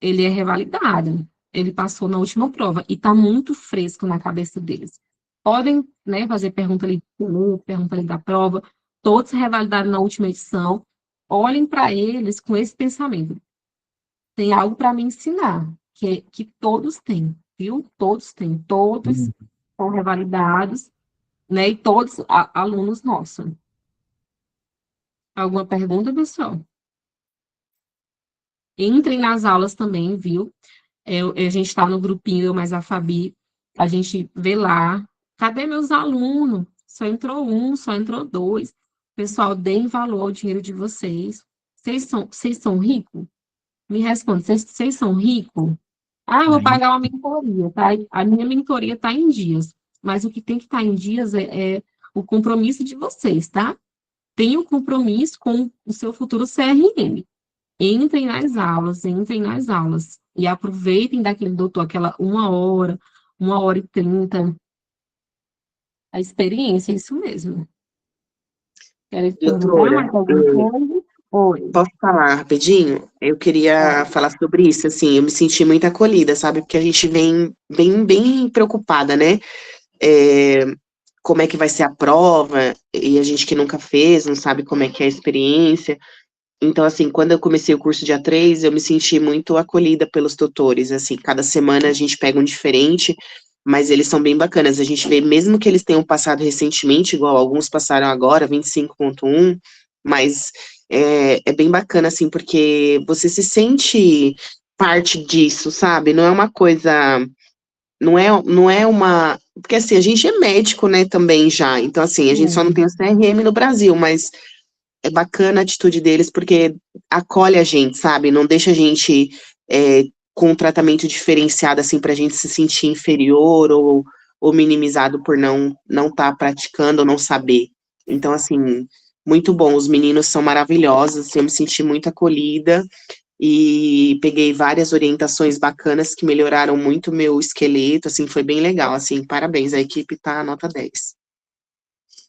ele é revalidado. Ele passou na última prova e está muito fresco na cabeça deles. Podem, né, fazer pergunta ali da prova, todos revalidaram na última edição. Olhem para eles com esse pensamento. Tem algo para me ensinar, que todos têm, viu? Todos têm, todos são revalidados, né? E todos alunos nossos. Alguma pergunta, pessoal? Entrem nas aulas também, viu? A gente está no grupinho, eu mais a Fabi, a gente vê lá. Cadê meus alunos? Só entrou 1, só entrou 2. Pessoal, deem valor ao dinheiro de vocês. Vocês são ricos? Me responde, vocês são ricos? Eu vou pagar uma mentoria, tá? A minha mentoria está em dias. Mas o que tem que estar em dias é o compromisso de vocês, tá? Tenham compromisso com o seu futuro CRM. Entrem nas aulas. E aproveitem daquele doutor, aquela 1 hora e 30. A experiência, é isso mesmo. Querem perguntar mais alguma coisa? Oi. Posso falar rapidinho? Eu queria falar sobre isso, assim, eu me senti muito acolhida, sabe? Porque a gente vem bem preocupada, né? Como é que vai ser a prova, e a gente que nunca fez, não sabe como é que é a experiência. Então, assim, quando eu comecei o curso dia 3, eu me senti muito acolhida pelos tutores, assim, cada semana a gente pega um diferente, mas eles são bem bacanas. A gente vê, mesmo que eles tenham passado recentemente, igual alguns passaram agora, 25.1, mas é bem bacana, assim, porque você se sente parte disso, sabe? Não é uma coisa, não é uma... Porque, assim, a gente é médico, né, também já, então, assim, a gente só não tem o CRM no Brasil, mas é bacana a atitude deles, porque acolhe a gente, sabe? Não deixa a gente com um tratamento diferenciado, assim, pra gente se sentir inferior ou minimizado por não estar praticando ou não saber. Então, assim, muito bom. Os meninos são maravilhosos, assim, eu me senti muito acolhida e peguei várias orientações bacanas que melhoraram muito o meu esqueleto, assim, foi bem legal, assim, parabéns, a equipe tá nota 10.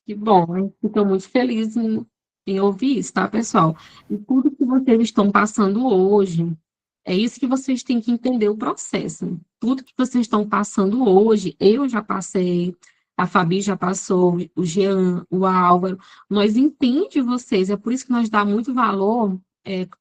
Que bom, hein? Estou muito feliz em ouvir isso, tá, pessoal? E tudo que vocês estão passando hoje, é isso que vocês têm que entender o processo. Tudo que vocês estão passando hoje, eu já passei, a Fabi já passou, o Jean, o Álvaro, nós entendemos vocês, é por isso que nós dá muito valor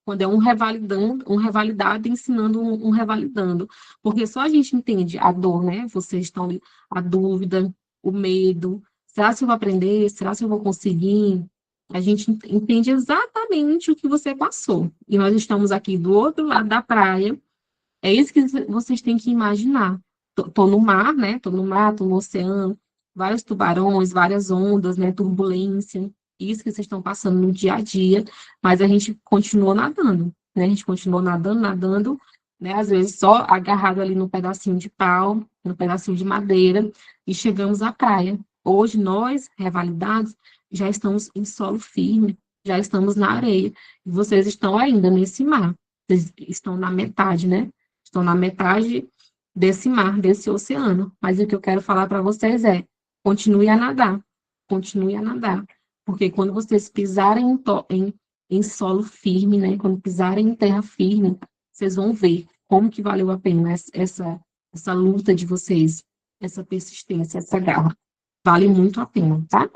quando é um revalidado ensinando um revalidando, porque só a gente entende a dor, né? Vocês estão ali, a dúvida, o medo, será que eu vou aprender? Será que eu vou conseguir? A gente entende exatamente o que você passou. E nós estamos aqui do outro lado da praia. É isso que vocês têm que imaginar. Tô no mar, né? Tô no mar, tô no oceano, vários tubarões, várias ondas, né? Turbulência. Isso que vocês estão passando no dia a dia, mas a gente continua nadando, né? A gente continua nadando, né? Às vezes só agarrado ali no pedacinho de pau, no pedacinho de madeira, e chegamos à praia. Hoje, nós, revalidados, já estamos em solo firme, já estamos na areia. E vocês estão ainda nesse mar. Vocês estão na metade, né? Estão na metade desse mar, desse oceano. Mas o que eu quero falar para vocês é, continue a nadar. Continue a nadar. Porque quando vocês pisarem em solo firme, né? Quando pisarem em terra firme, vocês vão ver como que valeu a pena essa luta de vocês, essa persistência, essa garra. Vale muito a pena, tá?